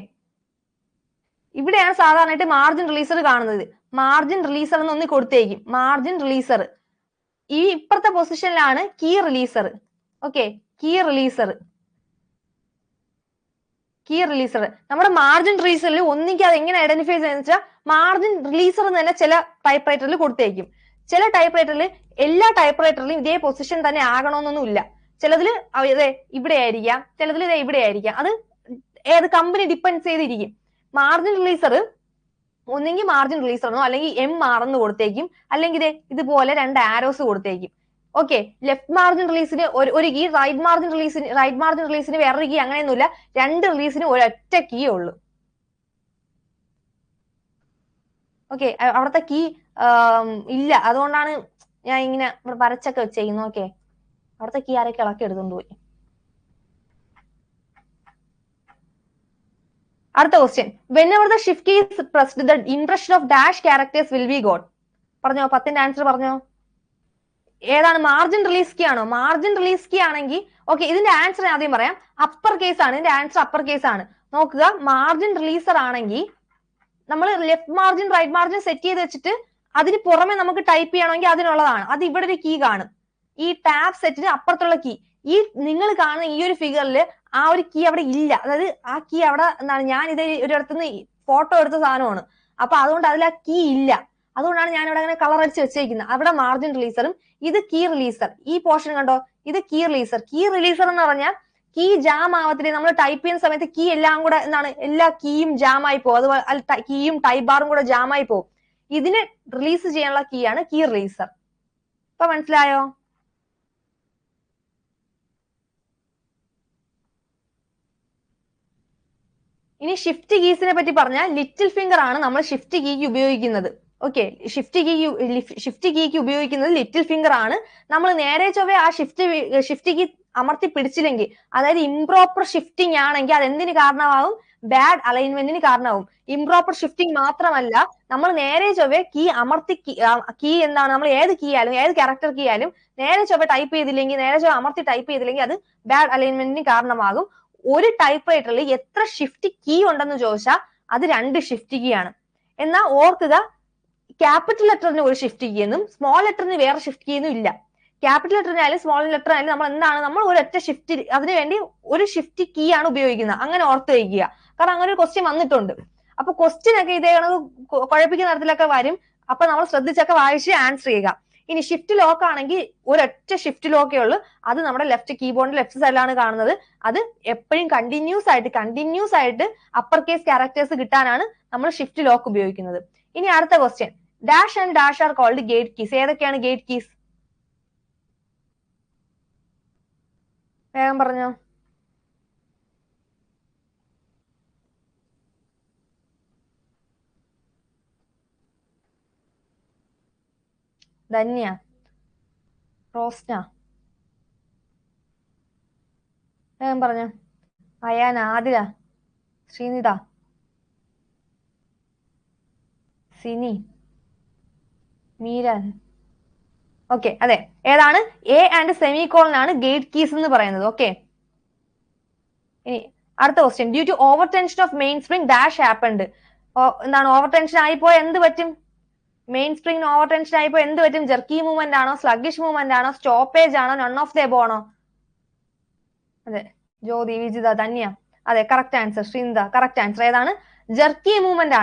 ഇവിടെയാണ് സാധാരണയായിട്ട് മാർജിൻ റിലീസർ കാണുന്നത്. മാർജിൻ റിലീസർ എന്ന് ഒന്ന് കൊടുത്തേക്കും. മാർജിൻ റിലീസർ ഈ ഇപ്പുറത്തെ പൊസിഷനിലാണ് key releaser. Okay, key releaser നമ്മുടെ മാർജിൻ റിലീസറിൽ ഒന്നിക്ക് അത് എങ്ങനെ ഐഡന്റിഫൈ ചെയ്യുന്ന വെച്ചാൽ മാർജിൻ റിലീസർ എന്ന് തന്നെ ചില ടൈപ്പ് റൈറ്ററിൽ കൊടുത്തേക്കും. ചില ടൈപ്പ് റൈറ്ററിൽ എല്ലാ ടൈപ്പ് റൈറ്ററിലും ഇതേ പൊസിഷൻ തന്നെ ആകണമെന്നൊന്നുമില്ല. ചിലതിൽ ഇവിടെ ആയിരിക്കാം, ചിലതിൽ ഇവിടെ ആയിരിക്കാം. അത് ഏത് കമ്പനി ഡിപ്പെൻഡ് ചെയ്തിരിക്കും. മാർജിൻ റിലീസർ ഒന്നെങ്കിൽ മാർജിൻ റിലീസറോ അല്ലെങ്കിൽ MR എന്ന് കൊടുത്തേക്കും, അല്ലെങ്കിൽ ഇതുപോലെ 2 ആരോസ് കൊടുത്തേക്കും. ഓക്കെ, ലെഫ്റ്റ് മാർജിൻ റിലീസിന് ഒരു കീ, റൈറ്റ് മാർജിൻ റിലീസിന് വേറൊരു കീ, അങ്ങനെയൊന്നുമില്ല. 2 റിലീസിന് ഒരൊറ്റ കീ ഉള്ളൂ. ഓക്കെ, അവിടുത്തെ കീ ഇല്ല, അതുകൊണ്ടാണ് ഞാൻ ഇങ്ങനെ ഇവിടെ വരച്ചൊക്കെ വെച്ചേക്കുന്നു. ഓക്കെ, അവിടുത്തെ കീ ആരൊക്കെ ഇളക്കി എടുത്തോണ്ട് പോയി. അടുത്ത question, whenever the shift key is pressed the impression of dash characters will be got. പറഞ്ഞോ, 10ന്റെ ആൻസർ പറഞ്ഞോ. ഏതാണ്? മാർജിൻ റിലീസ് കീ ആണോ? മാർജിൻ റിലീസ് കീ ആണെങ്കിൽ ഓക്കെ, ഇതിന്റെ ആൻസർ ആദ്യം പറയാം. അപ്പർ കേസ് ആണ്, ഇതിന്റെ ആൻസർ അപ്പർ കേസ് ആണ്. നോക്കുക, മാർജിൻ റിലീസർ ആണെങ്കിൽ നമ്മൾ left margin right margin set ചെയ്ത് വെച്ചിട്ട് അതിന് പുറമെ നമുക്ക് ടൈപ്പ് ചെയ്യണമെങ്കിൽ അതിനുള്ളതാണ്. അത് ഇവിടെ ഒരു കീ കാണും, ഈ ടാബ് സെറ്റിന് അപ്പുറത്തുള്ള കീ. ഈ നിങ്ങൾ കാണുന്ന ഈ ഒരു ഫിഗറിൽ ആ ഒരു കീ അവിടെ ഇല്ല. അതായത് ആ കീ അവിടെ എന്താണ്, ഞാൻ ഇത് ഒരിടത്തുനിന്ന് ഫോട്ടോ എടുത്ത സാധനമാണ്. അപ്പൊ അതുകൊണ്ട് അതിൽ ആ കീ ഇല്ല. അതുകൊണ്ടാണ് ഞാൻ ഇവിടെ അങ്ങനെ കളർ അടിച്ച് വെച്ചേക്കുന്നത്. അവിടെ മാർജിൻ റിലീസറും ഇത് കീ റിലീസർ. ഈ പോർഷൻ കണ്ടോ, ഇത് കീ റിലീസർ. കീ റിലീസർ എന്ന് പറഞ്ഞാൽ കീ ജാം ആവത്തില്ലേ, നമ്മൾ ടൈപ്പ് ചെയ്യുന്ന സമയത്ത് കീ എല്ലാം കൂടെ എന്താണ്, എല്ലാ കീയും ജാം ആയി പോകും. അതുപോലെ കീയും ടൈപ്പ് ബാറും കൂടെ ജാം ആയി പോകും. ഇതിനെ റിലീസ് ചെയ്യാനുള്ള കീ ആണ് കീ റിലീസർ. ഇപ്പൊ മനസ്സിലായോ? ഇനി ഷിഫ്റ്റ് കീസിനെ പറ്റി പറഞ്ഞാൽ ലിറ്റിൽ ഫിംഗർ ആണ് നമ്മൾ ഷിഫ്റ്റ് കീക്ക് ഉപയോഗിക്കുന്നത്. ഓക്കെ, ഷിഫ്റ്റ് കീക്ക് ഉപയോഗിക്കുന്നത് ലിറ്റിൽ ഫിംഗർ ആണ്. നമ്മൾ നേരെ ചൊവ്വേ ആ ഷിഫ്റ്റ് കീ അമർത്തി പിടിച്ചില്ലെങ്കിൽ, അതായത് ഇംപ്രോപ്പർ ഷിഫ്റ്റിംഗ് ആണെങ്കിൽ അത് എന്തിന് കാരണമാവും? ബാഡ് അലൈൻമെന്റിന് കാരണമാവും. ഇംപ്രോപ്പർ ഷിഫ്റ്റിംഗ് മാത്രമല്ല, നമ്മൾ നേരെ ചൊവ്വേ കീ അമർത്തി കീ എന്താണ്, നമ്മൾ ഏത് കീ ആയാലും ഏത് ക്യാരക്ടർ കീ ആയാലും നേരെ ചൊവ്വേ ടൈപ്പ് ചെയ്തില്ലെങ്കിൽ, നേരെ ചൊവ്വേ അമർത്തി ടൈപ്പ് ചെയ്തില്ലെങ്കിൽ അത് ബാഡ് അലൈൻമെന്റിന് കാരണമാകും. ഒരു ടൈപ്പ് റൈറ്ററിൽ എത്ര ഷിഫ്റ്റ് കീ ഉണ്ടെന്ന് ചോദിച്ചാൽ അത് 2 ഷിഫ്റ്റ് കീ ആണ്. എന്നാൽ ഓർക്കുക, ക്യാപിറ്റൽ ലെറ്ററിന് ഒരു ഷിഫ്റ്റ് കീ എന്നും സ്മോൾ ലെറ്ററിന് വേറെ ഷിഫ്റ്റ് കീ എന്നും ഇല്ല. ക്യാപിറ്റൽ ലെറ്ററിനായാലും സ്മോൾ ലെറ്ററിനായാലും നമ്മൾ എന്താണ്, നമ്മൾ ഒരൊറ്റ ഷിഫ്റ്റ്, അതിനുവേണ്ടി ഒരു ഷിഫ്റ്റ് കീ ആണ് ഉപയോഗിക്കുന്നത്. അങ്ങനെ ഓർത്ത് വയ്ക്കുക. കാരണം അങ്ങനെ ഒരു ക്വസ്റ്റ്യൻ വന്നിട്ടുണ്ട്. അപ്പൊ ക്വസ്റ്റ്യൻ ഒക്കെ ഇതേ കുഴപ്പിക്കുന്ന തരത്തിലൊക്കെ വരും. അപ്പൊ നമ്മൾ ശ്രദ്ധിച്ചൊക്കെ വായിച്ച് ആൻസർ ചെയ്യുക. ഇനി ഷിഫ്റ്റ് ലോക്ക് ആണെങ്കിൽ ഒരൊറ്റ ഷിഫ്റ്റ് ലോക്കേ ഉള്ളൂ. അത് നമ്മുടെ ലെഫ്റ്റ് കീബോർഡിന്റെ ലെഫ്റ്റ് സൈഡിലാണ് കാണുന്നത്. അത് എപ്പോഴും കണ്ടിന്യൂസ് ആയിട്ട് അപ്പർ കേസ് ക്യാരക്ടേഴ്സ് കിട്ടാനാണ് നമ്മൾ ഷിഫ്റ്റ് ലോക്ക് ഉപയോഗിക്കുന്നത്. ഇനി അടുത്ത question, dash and dash are called gate keys. ഏതൊക്കെയാണ് ഗേറ്റ് കീസ്? വേഗം പറഞ്ഞോ. ധന്യ, റോസ്ന, വേഗം പറഞ്ഞോ. അയാന, ആദില, ശ്രീനിത, സിനി, മീരാൻ. ഓക്കെ, അതെ, ഏതാണ്? എ ആൻഡ് സെമികോളൻ ആണ് ഗേറ്റ് കീസ് എന്ന് പറയുന്നത്. ഓക്കെ, ഇനി അടുത്ത question, due to over tension of main spring dash happened. എന്താണ് ഓവർ ടെൻഷൻ ആയിപ്പോ എന്ത് പറ്റും? മെയിൻ സ്പ്രിംഗ് ഓവർ ടെൻഷൻ ആയിപ്പോ എന്ത് പറ്റും? ജെർക്കി മൂവ്മെന്റ് ആണോ, സ്ലഗിഷ് മൂവ്മെന്റ് ആണോ, സ്റ്റോപ്പേജ് ആണോ, നൺ ഓഫ് ദ എബോ ആണോ? അതെ, ജ്യോതി, വിജിത, ധന്യ, അതെ, correct answer. Sreenitha, correct answer. ഏതാണ്? ജെർക്കി മൂവ്മെന്റ്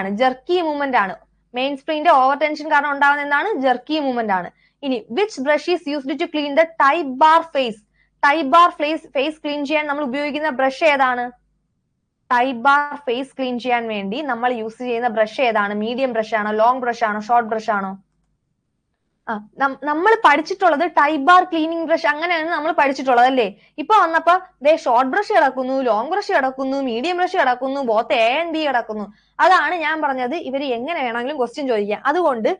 ആണ്. മെയിൻ സ്പ്രിംഗിന്റെ ഓവർ ടെൻഷൻ കാരണം ഉണ്ടാകുന്ന എന്താണ്? ജെർക്കി മൂവ്മെന്റ് ആണ്. ഇനി which brush is used to clean the type bar face? Type bar face clean ചെയ്യാൻ നമ്മൾ ഉപയോഗിക്കുന്ന ബ്രഷ് ഏതാണ്? ടൈപ്പ് ബാർ ഫേസ് ക്ലീൻ ചെയ്യാൻ വേണ്ടി നമ്മൾ യൂസ് ചെയ്യുന്ന ബ്രഷ് ഏതാണ്? മീഡിയം ബ്രഷ് ആണോ, ലോങ് ബ്രഷ് ആണോ, ഷോർട്ട് ബ്രഷ് ആണോ? നമ്മൾ പഠിച്ചിട്ടുള്ളത് ടൈപ്പ് ബാർ ക്ലീനിങ് ബ്രഷ് അങ്ങനെയാണ് നമ്മൾ പഠിച്ചിട്ടുള്ളത് അല്ലേ? ഇപ്പൊ വന്നപ്പോ ഷോർട്ട് ബ്രഷ് കിടക്കുന്നു, ലോങ് ബ്രഷ് കിടക്കുന്നു, മീഡിയം ബ്രഷ് കിടക്കുന്നു, ബോത്ത് എ ആൻഡ് ബി കിടക്കുന്നു. അതാണ് ഞാൻ പറഞ്ഞത്, ഇവര് എങ്ങനെ വേണമെങ്കിലും ക്വസ്റ്റ്യൻ ചോദിക്കാം. അതുകൊണ്ട്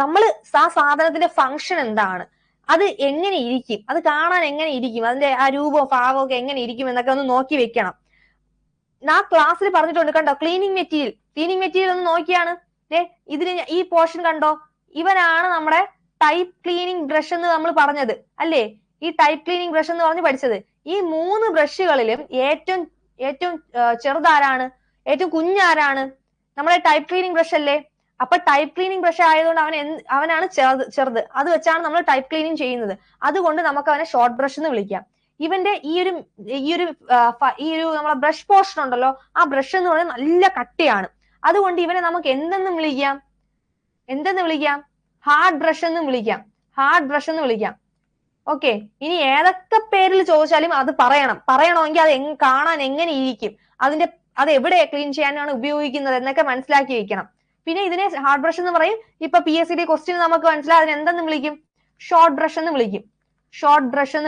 നമ്മൾ ആ സാധനത്തിന്റെ ഫംഗ്ഷൻ എന്താണ്, അത് എങ്ങനെ ഇരിക്കും, അത് കാണാൻ എങ്ങനെ ഇരിക്കും, അതിന്റെ ആ രൂപവും ഭാവവും ഒക്കെ എങ്ങനെ ഇരിക്കും എന്നൊക്കെ ഒന്ന് നോക്കി വെക്കണം. ആ ക്ലാസ്സിൽ പറഞ്ഞിട്ടുണ്ട് കണ്ടോ, ക്ലീനിങ് മെറ്റീരിയൽ ഒന്ന് നോക്കിയാണ്. ഇതിന് ഈ പോർഷൻ കണ്ടോ, ഇവനാണ് നമ്മുടെ ടൈപ്പ് ക്ലീനിങ് ബ്രഷ് എന്ന് നമ്മൾ പറഞ്ഞത് അല്ലേ? ഈ ടൈപ്പ് ക്ലീനിങ് ബ്രഷ് എന്ന് പറഞ്ഞ് പഠിച്ചത്. ഈ 3 ബ്രഷുകളിലും ഏറ്റവും ചെറുതാരാണ്, ഏറ്റവും കുഞ്ഞാരാണ്? നമ്മുടെ ടൈപ്പ് ക്ലീനിങ് ബ്രഷ് അല്ലേ? അപ്പൊ ടൈപ്പ് ക്ലീനിങ് ബ്രഷ് ആയതുകൊണ്ട് അവനാണ് ചെറുത്. അത് വെച്ചാണ് നമ്മൾ ടൈപ്പ് ക്ലീനിങ് ചെയ്യുന്നത്. അതുകൊണ്ട് നമുക്ക് അവനെ ഷോർട്ട് ബ്രഷ് എന്ന് വിളിക്കാം. ഇവന്റെ ഈ ഒരു നമ്മളെ ബ്രഷ് പോർഷൻ ഉണ്ടല്ലോ, ആ ബ്രഷ് എന്ന് പറയുന്നത് നല്ല കട്ടിയാണ്. അതുകൊണ്ട് ഇവനെ നമുക്ക് എന്തെന്ന് വിളിക്കാം? ഹാർഡ് ബ്രഷ് എന്ന് വിളിക്കാം. ഓക്കെ, ഇനി ഏതൊക്കെ പേരിൽ ചോദിച്ചാലും അത് പറയണമെങ്കിൽ അത് കാണാൻ എങ്ങനെ ഇരിക്കും, അത് എവിടെ ക്ലീൻ ചെയ്യാനാണ് ഉപയോഗിക്കുന്നത് എന്നൊക്കെ മനസ്സിലാക്കി വെക്കണം. പിന്നെ ഇതിനെ ഹാർഡ് ബ്രഷ് എന്ന് പറയും. ഇപ്പൊ PSCD ക്വസ്റ്റ്യൻ നമുക്ക് മനസ്സിലായി അതിന് എന്തെന്ന് വിളിക്കും? ഷോർട്ട് ബ്രഷ് എന്ന്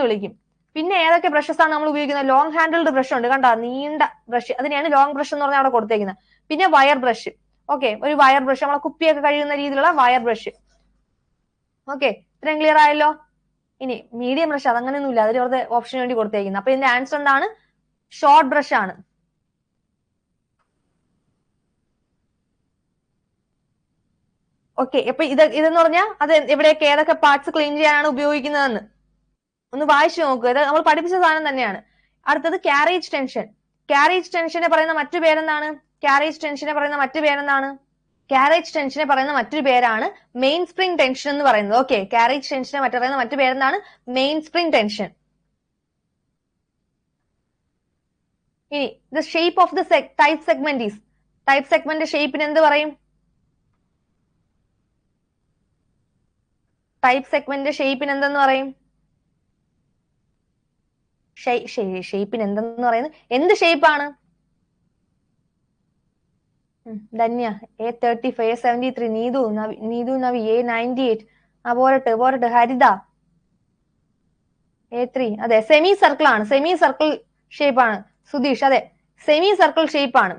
വിളിക്കും. പിന്നെ ഏതൊക്കെ ബ്രഷസ് ആണ് നമ്മൾ ഉപയോഗിക്കുന്നത്? ലോങ് ഹാൻഡിൽഡ് ബ്രഷ് ഉണ്ട് കണ്ടോ, നീണ്ട ബ്രഷ്, അതിനെയാണ് ലോങ് ബ്രഷ് എന്ന് പറഞ്ഞാൽ അവിടെ കൊടുത്തേക്കുന്നത്. പിന്നെ വയർ ബ്രഷ്. ഓക്കെ, ഒരു വയർ ബ്രഷ്, നമ്മളെ കുപ്പിയൊക്കെ കഴുകുന്ന രീതിയിലുള്ള വയർ ബ്രഷ്. ഓക്കെ, ഇത്രയും ക്ലിയർ ആയല്ലോ. ഇനി മീഡിയം ബ്രഷ്, അതങ്ങനെയൊന്നുമില്ല, അതിൽ വെറുതെ ഓപ്ഷന് വേണ്ടി കൊടുത്തേക്കുന്നത്. അപ്പൊ ഇതിന്റെ ആൻസർ എന്താണ്? ഷോർട്ട് ബ്രഷ് ആണ്. ഓക്കെ, അപ്പൊ ഇതെന്ന് പറഞ്ഞാൽ അത് എവിടെയൊക്കെ ഏതൊക്കെ പാർട്സ് ക്ലീൻ ചെയ്യാനാണ് ഉപയോഗിക്കുന്നതെന്ന് ഒന്ന് വായിച്ചു നോക്കുക. ഇത് നമ്മൾ പഠിപ്പിച്ച സാധനം തന്നെയാണ്. അടുത്തത് ക്യാരേജ് ടെൻഷനെ പറയുന്ന മറ്റു പേരെന്താണ്? ക്യാരേജ് ടെൻഷനെ പറയുന്ന മറ്റൊരു പേരാണ് മെയിൻ സ്പ്രിംഗ് ടെൻഷൻ എന്ന് പറയുന്നത്. ഓക്കെ, ക്യാരേജ് ടെൻഷനെ പറയുന്ന മറ്റു പേരെന്താണ്? Main spring tension. ഇനി the shape of the type segment ഷേപ്പിന് എന്ത് പറയും? ടൈപ്പ് സെഗ്മെന്റ് ഷേപ്പിന് എന്തെന്ന് പറയും? ഷേപ്പിന് എന്തെന്ന് പറയുന്നത്? എന്ത് ഷേപ്പാണ്? Dhanya A35, A73, Neethu Navi A98, പോരട്ടെ ഹരിത A3. അതെ, സെമി സർക്കിൾ ആണ്, സെമി സർക്കിൾ ഷേപ്പ് ആണ്. സുധീഷ്, അതെ, സെമി സർക്കിൾ ഷേപ്പ് ആണ്.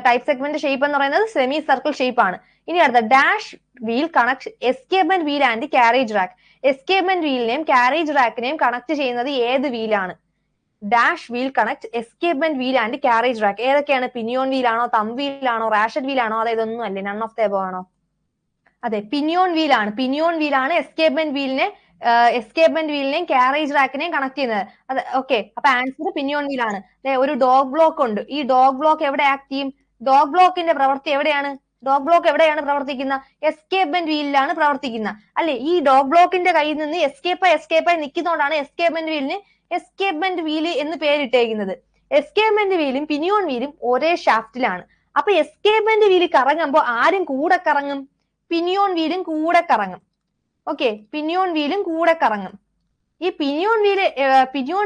ടൈപ്പ് സെഗ്മെന്റ് ഷേപ്പ് എന്ന് പറയുന്നത് സെമി സർക്കിൾ ഷേപ്പ് ആണ്. ഇനി അടുത്ത dash wheel connect escapement wheel and carriage rack. Escapement വീലിനെയും കാരേജ് റാക്കിനെയും കണക്ട് ചെയ്യുന്നത് ഏത് വീലാണ്? Dash wheel connect escapement wheel and carriage rack. ഏതൊക്കെയാണ്? പിനിയോൺ വീലാണോ, തമ്പ് വീലാണോ, റാഷഡ് വീലാണോ, അതായത് ഒന്നും അല്ലേ, നൺ ഓഫ് ദ എബോവ് ആണോ? അതെ, പിനിയോൺ വീലാണ് എസ്കേപ്മെന്റ് വീലിനെയും കാരേജ് റാക്കിനെയും കണക്ട് ചെയ്യുന്നത്. അതെ, ഓക്കെ, അപ്പൊ ആൻസർ പിനിയോൺ വീലാണ്. ഒരു ഡോഗ് ബ്ലോക്ക് ഉണ്ട്. ഈ ഡോഗ് ബ്ലോക്ക് എവിടെ ആക്ട് ചെയ്യും? ഡോഗ് ബ്ലോക്കിന്റെ പ്രവൃത്തി എവിടെയാണ്? ഡോഗ് ബ്ലോക്ക് എവിടെയാണ് പ്രവർത്തിക്കുന്നത്? എസ്കേപ്മെന്റ് വീലിലാണ് പ്രവർത്തിക്കുന്നത് അല്ലെ? ഈ ഡോഗ് ബ്ലോക്കിന്റെ കയ്യിൽ നിന്ന് എസ്കേപ്പായി നിൽക്കുന്നതുകൊണ്ടാണ് എസ്കേപ്മെന്റ് വീല് എന്ന് പേരിട്ടേക്കുന്നത്. എസ്കേപ്മെന്റ് വീലും പിനിയോൺ വീലും ഒരേ ഷാഫ്റ്റിലാണ്. അപ്പൊ എസ്കേപ്മെന്റ് വീല് കറങ്ങുമ്പോൾ ആരും കൂടെ കറങ്ങും? പിനിയോൺ വീലും കൂടെ കറങ്ങും. ഓക്കെ, പിനിയോൺ വീലും കൂടെ കറങ്ങും. ഈ പിനിയോൺ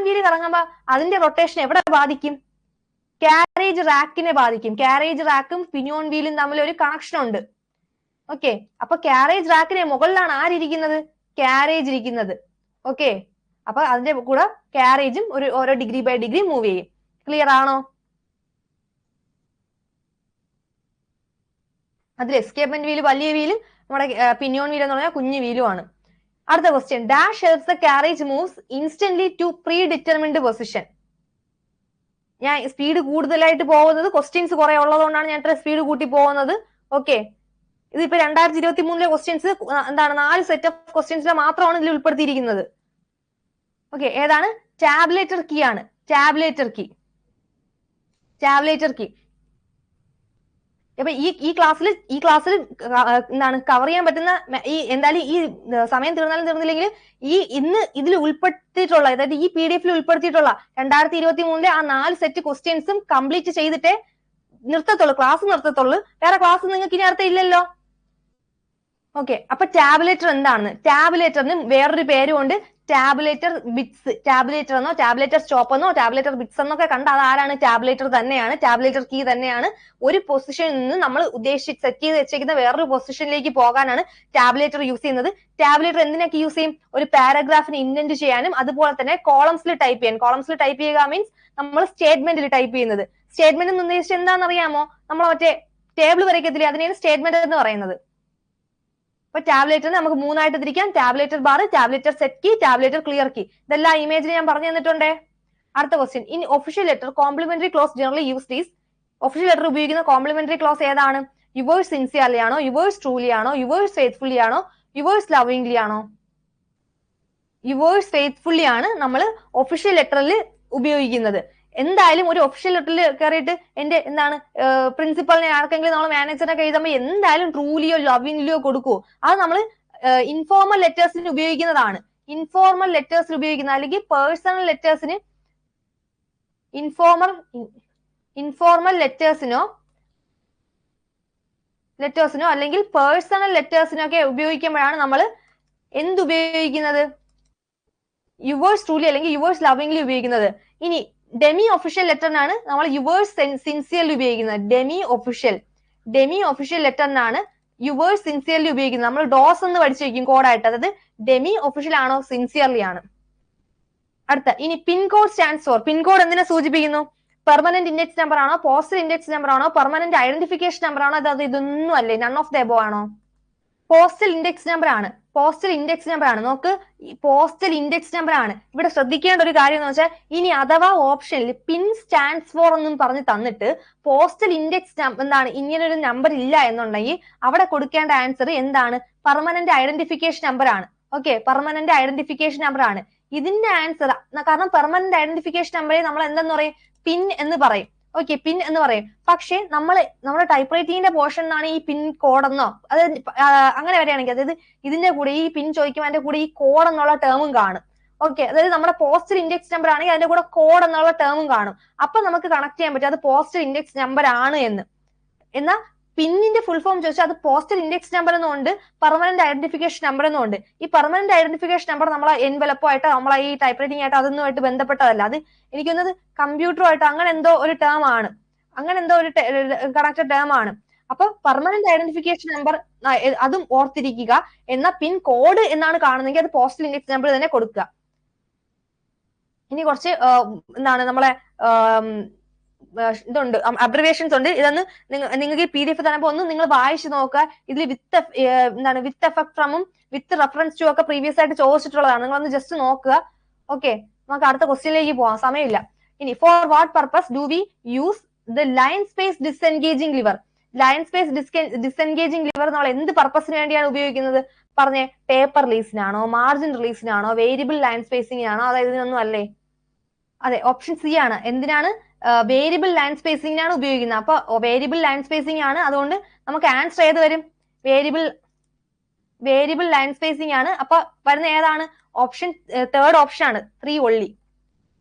വീല് കറങ്ങുമ്പോ അതിന്റെ റൊട്ടേഷൻ എവിടെ ബാധിക്കും? കാരേജ് റാക്കിനെ ബാധിക്കും. കാരേജ് റാക്കും പിനിയോൺ വീലും തമ്മിൽ ഒരു കണക്ഷൻ ഉണ്ട്. ഓക്കെ, അപ്പൊ കാരേജ് റാക്കിന് മുകളിലാണ് ആരിയ്ക്കുന്നത്? കാരേജ് ഇരിക്കുന്നത്. ഓക്കെ, അപ്പൊ അതിന്റെ കൂടെ കാരേജും ഓരോ ഡിഗ്രി ബൈ ഡിഗ്രി മൂവ് ചെയ്യും. ക്ലിയർ ആണോ? അതിൽ എസ്കേപ്മെന്റ് വീല് വലിയ വീലും നമ്മുടെ പിനിയോൺ വീൽ എന്ന് പറഞ്ഞാൽ കുഞ്ഞു വീലുമാണ്. അടുത്ത question, dash helps the carriage moves instantly to predetermined position. ഞാൻ സ്പീഡ് കൂടുതലായിട്ട് പോകുന്നത് ക്വസ്റ്റ്യൻസ് കുറെ ഉള്ളതുകൊണ്ടാണ് ഞാൻ ഇത്ര സ്പീഡ് കൂട്ടി പോകുന്നത്. ഓക്കെ, ഇതിപ്പോ 2023 ക്വസ്റ്റ്യൻസ് എന്താണ്? 4 സെറ്റ് ഓഫ് ക്വസ്റ്റ്യൻസിലെ മാത്രമാണ് ഇതിൽ ഉൾപ്പെടുത്തിയിരിക്കുന്നത്. ഓക്കെ, ഏതാണ്? ടാബുലേറ്റർ കീ ആണ്. Tabulator key. അപ്പൊ ഈ ക്ലാസ്സിൽ എന്താണ് കവർ ചെയ്യാൻ പറ്റുന്ന എന്തായാലും ഈ സമയം തീർന്നില്ലെങ്കിൽ ഇന്ന് ഇതിൽ ഉൾപ്പെടുത്തിയിട്ടുള്ള, അതായത് ഈ PDF ഉൾപ്പെടുത്തിയിട്ടുള്ള 2023 ആ 4 സെറ്റ് ക്വസ്റ്റ്യൻസും കംപ്ലീറ്റ് ചെയ്തിട്ടേ ക്ലാസ് നിർത്തത്തുള്ളൂ. വേറെ ക്ലാസ് നിങ്ങൾക്ക് ഇനി അടുത്ത ഇല്ലല്ലോ. ഓക്കെ, അപ്പൊ ടാബുലേറ്റർ എന്താണെന്ന്? ടാബുലേറ്ററിന് വേറൊരു പേരുമുണ്ട്, ടാബുലേറ്റർ ബിറ്റ്സ്. ടാബുലേറ്റർ എന്നോ ടാബുലേറ്റർ സ്റ്റോപ്പ് എന്നോ ടാബുലേറ്റർ ബിറ്റ്സ് എന്നൊക്കെ കണ്ട അതാരാണ്? ടാബുലേറ്റർ തന്നെയാണ്. ടാബുലേറ്റർ കീ തന്നെയാണ്. ഒരു പൊസിഷനിൽ നിന്ന് നമ്മൾ സെറ്റ് ചെയ്ത് വെച്ചേക്കുന്ന വേറൊരു പൊസിഷനിലേക്ക് പോകാനാണ് ടാബുലേറ്റർ യൂസ് ചെയ്യുന്നത്. ടാബുലേറ്റർ എന്തിനൊക്കെ യൂസ് ചെയ്യും? ഒരു പാരഗ്രാഫിന് ഇൻഡന്റ് ചെയ്യാനും അതുപോലെ തന്നെ കോളംസിൽ ടൈപ്പ് ചെയ്യാൻ. കോളംസിൽ ടൈപ്പ് ചെയ്യുക മീൻസ് നമ്മൾ സ്റ്റേറ്റ്മെന്റിൽ ടൈപ്പ് ചെയ്യുന്നത്. സ്റ്റേറ്റ്മെന്റ് എന്ന് ഉദ്ദേശിച്ചത് എന്താണെന്ന് അറിയാമോ? നമ്മൾ മറ്റേ ടേബിൾ വരയ്ക്കത്തില്ലേ, അതിനെയാണ് സ്റ്റേറ്റ്മെന്റ് എന്ന് പറയുന്നത്. അപ്പൊ ടാബുലേറ്ററിനെ നമുക്ക് മൂന്നായിട്ട് തിരിക്കാം. Tabulator bar, tabulator set key, tabulator clear key. ഇതെല്ലാം ഇമേജിൽ ഞാൻ പറഞ്ഞു തന്നിട്ടുണ്ടേ. അടുത്ത question, in official letter complimentary close generally used is. Official letter ഉപയോഗിക്കുന്ന കോംപ്ലിമെന്ററി ക്ലോസ് ഏതാണ്? യുവേഴ്സ് സിൻസിയർലി ആണോ, യുവേഴ്സ് ട്രൂലി ആണോ, യുവേഴ്സ് ഫെയ്ത്ത്ഫുള്ളി ആണോ, യുവേഴ്സ് ലവിംഗ്ലി ആണോ? യുവേഴ്സ് ഫെയ്ത്ത്ഫുള്ളി ആണ് നമ്മൾ ഒഫീഷ്യൽ ലെറ്ററിൽ ഉപയോഗിക്കുന്നത്. എന്തായാലും ഒരു ഒഫീഷ്യൽ ലെറ്ററിൽ കയറിയിട്ട് എന്റെ എന്താണ് പ്രിൻസിപ്പലിനെ ആർക്കെങ്കിലും നമ്മൾ മാനേജറിനൊക്കെ എഴുതുമ്പോൾ എന്തായാലും ട്രൂലിയോ ലവിംഗ്ലിയോ കൊടുക്കുവോ? അത് നമ്മൾ ഇൻഫോർമൽ ലെറ്റേഴ്സിന് ഉപയോഗിക്കുന്നതാണ്. ഇൻഫോർമൽ ലെറ്റേഴ്സിന് ഉപയോഗിക്കുന്ന അല്ലെങ്കിൽ പേഴ്സണൽ ലെറ്റേഴ്സിന് ഇൻഫോർമൽ ലെറ്റേഴ്സിനോ അല്ലെങ്കിൽ പേഴ്സണൽ ലെറ്റേഴ്സിനൊക്കെ ഉപയോഗിക്കുമ്പോഴാണ് നമ്മൾ എന്തുപയോഗിക്കുന്നത്? യുവേഴ്സ് ട്രൂലി അല്ലെങ്കിൽ യുവേഴ്സ് ലവിംഗ്ലി ഉപയോഗിക്കുന്നത്. ഇനി ഡെമി ഒഫീഷ്യൽ ലെറ്ററിനാണ് നമ്മൾ യുവേഴ്സ് സിൻസിയർലി ഉപയോഗിക്കുന്നത്. ഡെമി ഒഫീഷ്യൽ ലെറ്ററിനാണ് യുവേഴ്സ് സിൻസിയർലി ഉപയോഗിക്കുന്നത്. നമ്മൾ ഡോസ് എന്ന് പഠിച്ചു വയ്ക്കും കോഡായിട്ട്. അതായത് ഡെമി ഒഫീഷ്യൽ ആണോ സിൻസിയർലി ആണ്. അടുത്ത, ഇനി പിൻകോഡ് സ്റ്റാൻഡ്സ് ഫോർ. പിൻകോഡ് എന്തിനെ സൂചിപ്പിക്കുന്നു? പെർമനന്റ് ഇൻഡെക്സ് നമ്പർ ആണോ, പോസ്റ്റൽ ഇൻഡെക്സ് നമ്പർ ആണോ, പെർമനന്റ് ഐഡന്റിഫിക്കേഷൻ നമ്പർ ആണോ, അതായത് ഇതൊന്നും അല്ലേ, നൺ ഓഫ് ദ എബോവ് ആണോ? പോസ്റ്റൽ ഇൻഡെക്സ് നമ്പർ ആണ്. നോക്ക്, പോസ്റ്റൽ ഇൻഡെക്സ് നമ്പർ ആണ്. ഇവിടെ ശ്രദ്ധിക്കേണ്ട ഒരു കാര്യം എന്ന് വെച്ചാൽ, ഇനി അഥവാ ഓപ്ഷനിൽ പിൻ സ്റ്റാൻഡ്സ് ഫോർ എന്നും പറഞ്ഞ് തന്നിട്ട് പോസ്റ്റൽ ഇൻഡെക്സ് എന്താണ് ഇങ്ങനൊരു നമ്പർ ഇല്ല എന്നുണ്ടെങ്കിൽ അവിടെ കൊടുക്കേണ്ട ആൻസർ എന്താണ്? പെർമനന്റ് ഐഡന്റിഫിക്കേഷൻ നമ്പർ ആണ്. ഓക്കെ, പെർമനന്റ് ഐഡന്റിഫിക്കേഷൻ നമ്പർ ആണ് ഇതിന്റെ ആൻസർ. കാരണം പെർമനന്റ് ഐഡന്റിഫിക്കേഷൻ നമ്പറെ നമ്മൾ എന്തെന്ന് പറയും? പിൻ എന്ന് പറയും. ഓക്കെ, പിൻ എന്ന് പറയും. പക്ഷെ നമ്മുടെ ടൈപ്പ് റൈറ്റിംഗിന്റെ പോർഷൻ എന്നാണ് ഈ പിൻ കോഡ് എന്നോ അത് അങ്ങനെ വരികയാണെങ്കിൽ, അതായത് ഇതിന്റെ കൂടെ ഈ പിൻ ചോദിക്കുമ്പോൾ അതിന്റെ കൂടെ ഈ കോഡ് എന്നുള്ള ടേമും കാണും. ഓക്കെ, അതായത് നമ്മുടെ പോസ്റ്റൽ ഇൻഡെക്സ് നമ്പർ ആണെങ്കിൽ അതിന്റെ കൂടെ കോഡ് എന്നുള്ള ടേമും കാണും. അപ്പൊ നമുക്ക് കണക്ട് ചെയ്യാൻ പറ്റും അത് പോസ്റ്റൽ ഇൻഡെക്സ് നമ്പർ ആണ് എന്ന്. എന്നാൽ പിന്നിന്റെ ഫുൾ ഫോം ചോദിച്ചാൽ അത് പോസ്റ്റൽ ഇൻഡെക്സ് നമ്പർ എന്നുണ്ട്, പെർമനന്റ് ഐഡന്റിഫിക്കേഷൻ നമ്പർ എന്നുണ്ട്. ഈ പെർമനന്റ് ഐഡന്റിഫിക്കേഷൻ നമ്പർ നമ്മളെ എൻവലപ്പോ ആയിട്ട് നമ്മളെ ഈ ടൈപ്പ് റൈറ്റിംഗ് ആയിട്ട് അതൊന്നുമായിട്ട് ബന്ധപ്പെട്ടതല്ല. അത് എനിക്ക് തോന്നുന്നത് കമ്പ്യൂട്ടറുമായിട്ട് അങ്ങനെ എന്തോ ഒരു ടേം ആണ്, അങ്ങനെ എന്തോ ഒരു കണക്റ്റഡ് ടേം ആണ്. അപ്പൊ പെർമനന്റ് ഐഡന്റിഫിക്കേഷൻ നമ്പർ അതും ഓർത്തിരിക്കുക. എന്നാൽ പിൻ കോഡ് എന്നാണ് കാണുന്നെങ്കിൽ അത് പോസ്റ്റൽ ഇൻഡെക്സ് നമ്പർ തന്നെ കൊടുക്കുക. ഇനി കുറച്ച് എന്താണ് നമ്മളെ ഇതുണ്ട്, അബ്രിവേഷൻസ് ഉണ്ട്. ഇതൊന്ന് നിങ്ങൾക്ക് ഈ PDF തന്നപ്പോ ഒന്ന് നിങ്ങൾ വായിച്ചു നോക്കുക. ഇതിൽ വിത്ത് എഫക്ട് ഫ്രമും വിത്ത് റെഫറൻസ് ടു ഒക്കെ പ്രീവിയസ് ആയിട്ട് ചോദിച്ചിട്ടുള്ളതാണ്. നിങ്ങളൊന്ന് ജസ്റ്റ് നോക്കുക. ഓക്കെ, നമുക്ക് അടുത്ത ക്വസ്റ്റ്യനിലേക്ക് പോവാം, സമയമില്ല. ഇനി for what purpose do we use the line space disengaging lever? Line space disengaging lever നമ്മൾ എന്ത് പർപ്പസിന് വേണ്ടിയാണ് ഉപയോഗിക്കുന്നത്? പറഞ്ഞേ, പേപ്പർ റിലീസിനാണോ, മാർജിൻ റിലീസിനാണോ, വേരിയബിൾ ലൈൻ സ്പേസിംഗിനാണോ, അതായത് ഇതിനൊന്നും അല്ലേ? അതെ, ഓപ്ഷൻ സി ആണ്. എന്തിനാണ്? വേരിയബിൾ ലൈൻ സ്പേസിംഗിനാണ് ഉപയോഗിക്കുന്നത്. അപ്പൊ വേരിയബിൾ ലൈൻ സ്പേസിംഗ് ആണ്. അതുകൊണ്ട് നമുക്ക് ആൻസർ ഏത് വരും? വേരിയബിൾ ലൈൻ സ്പേസിംഗ് ആണ്. അപ്പൊ വരുന്ന ഏതാണ്? ഓപ്ഷൻ തേർഡ് ഓപ്ഷൻ ആണ്, 3 only.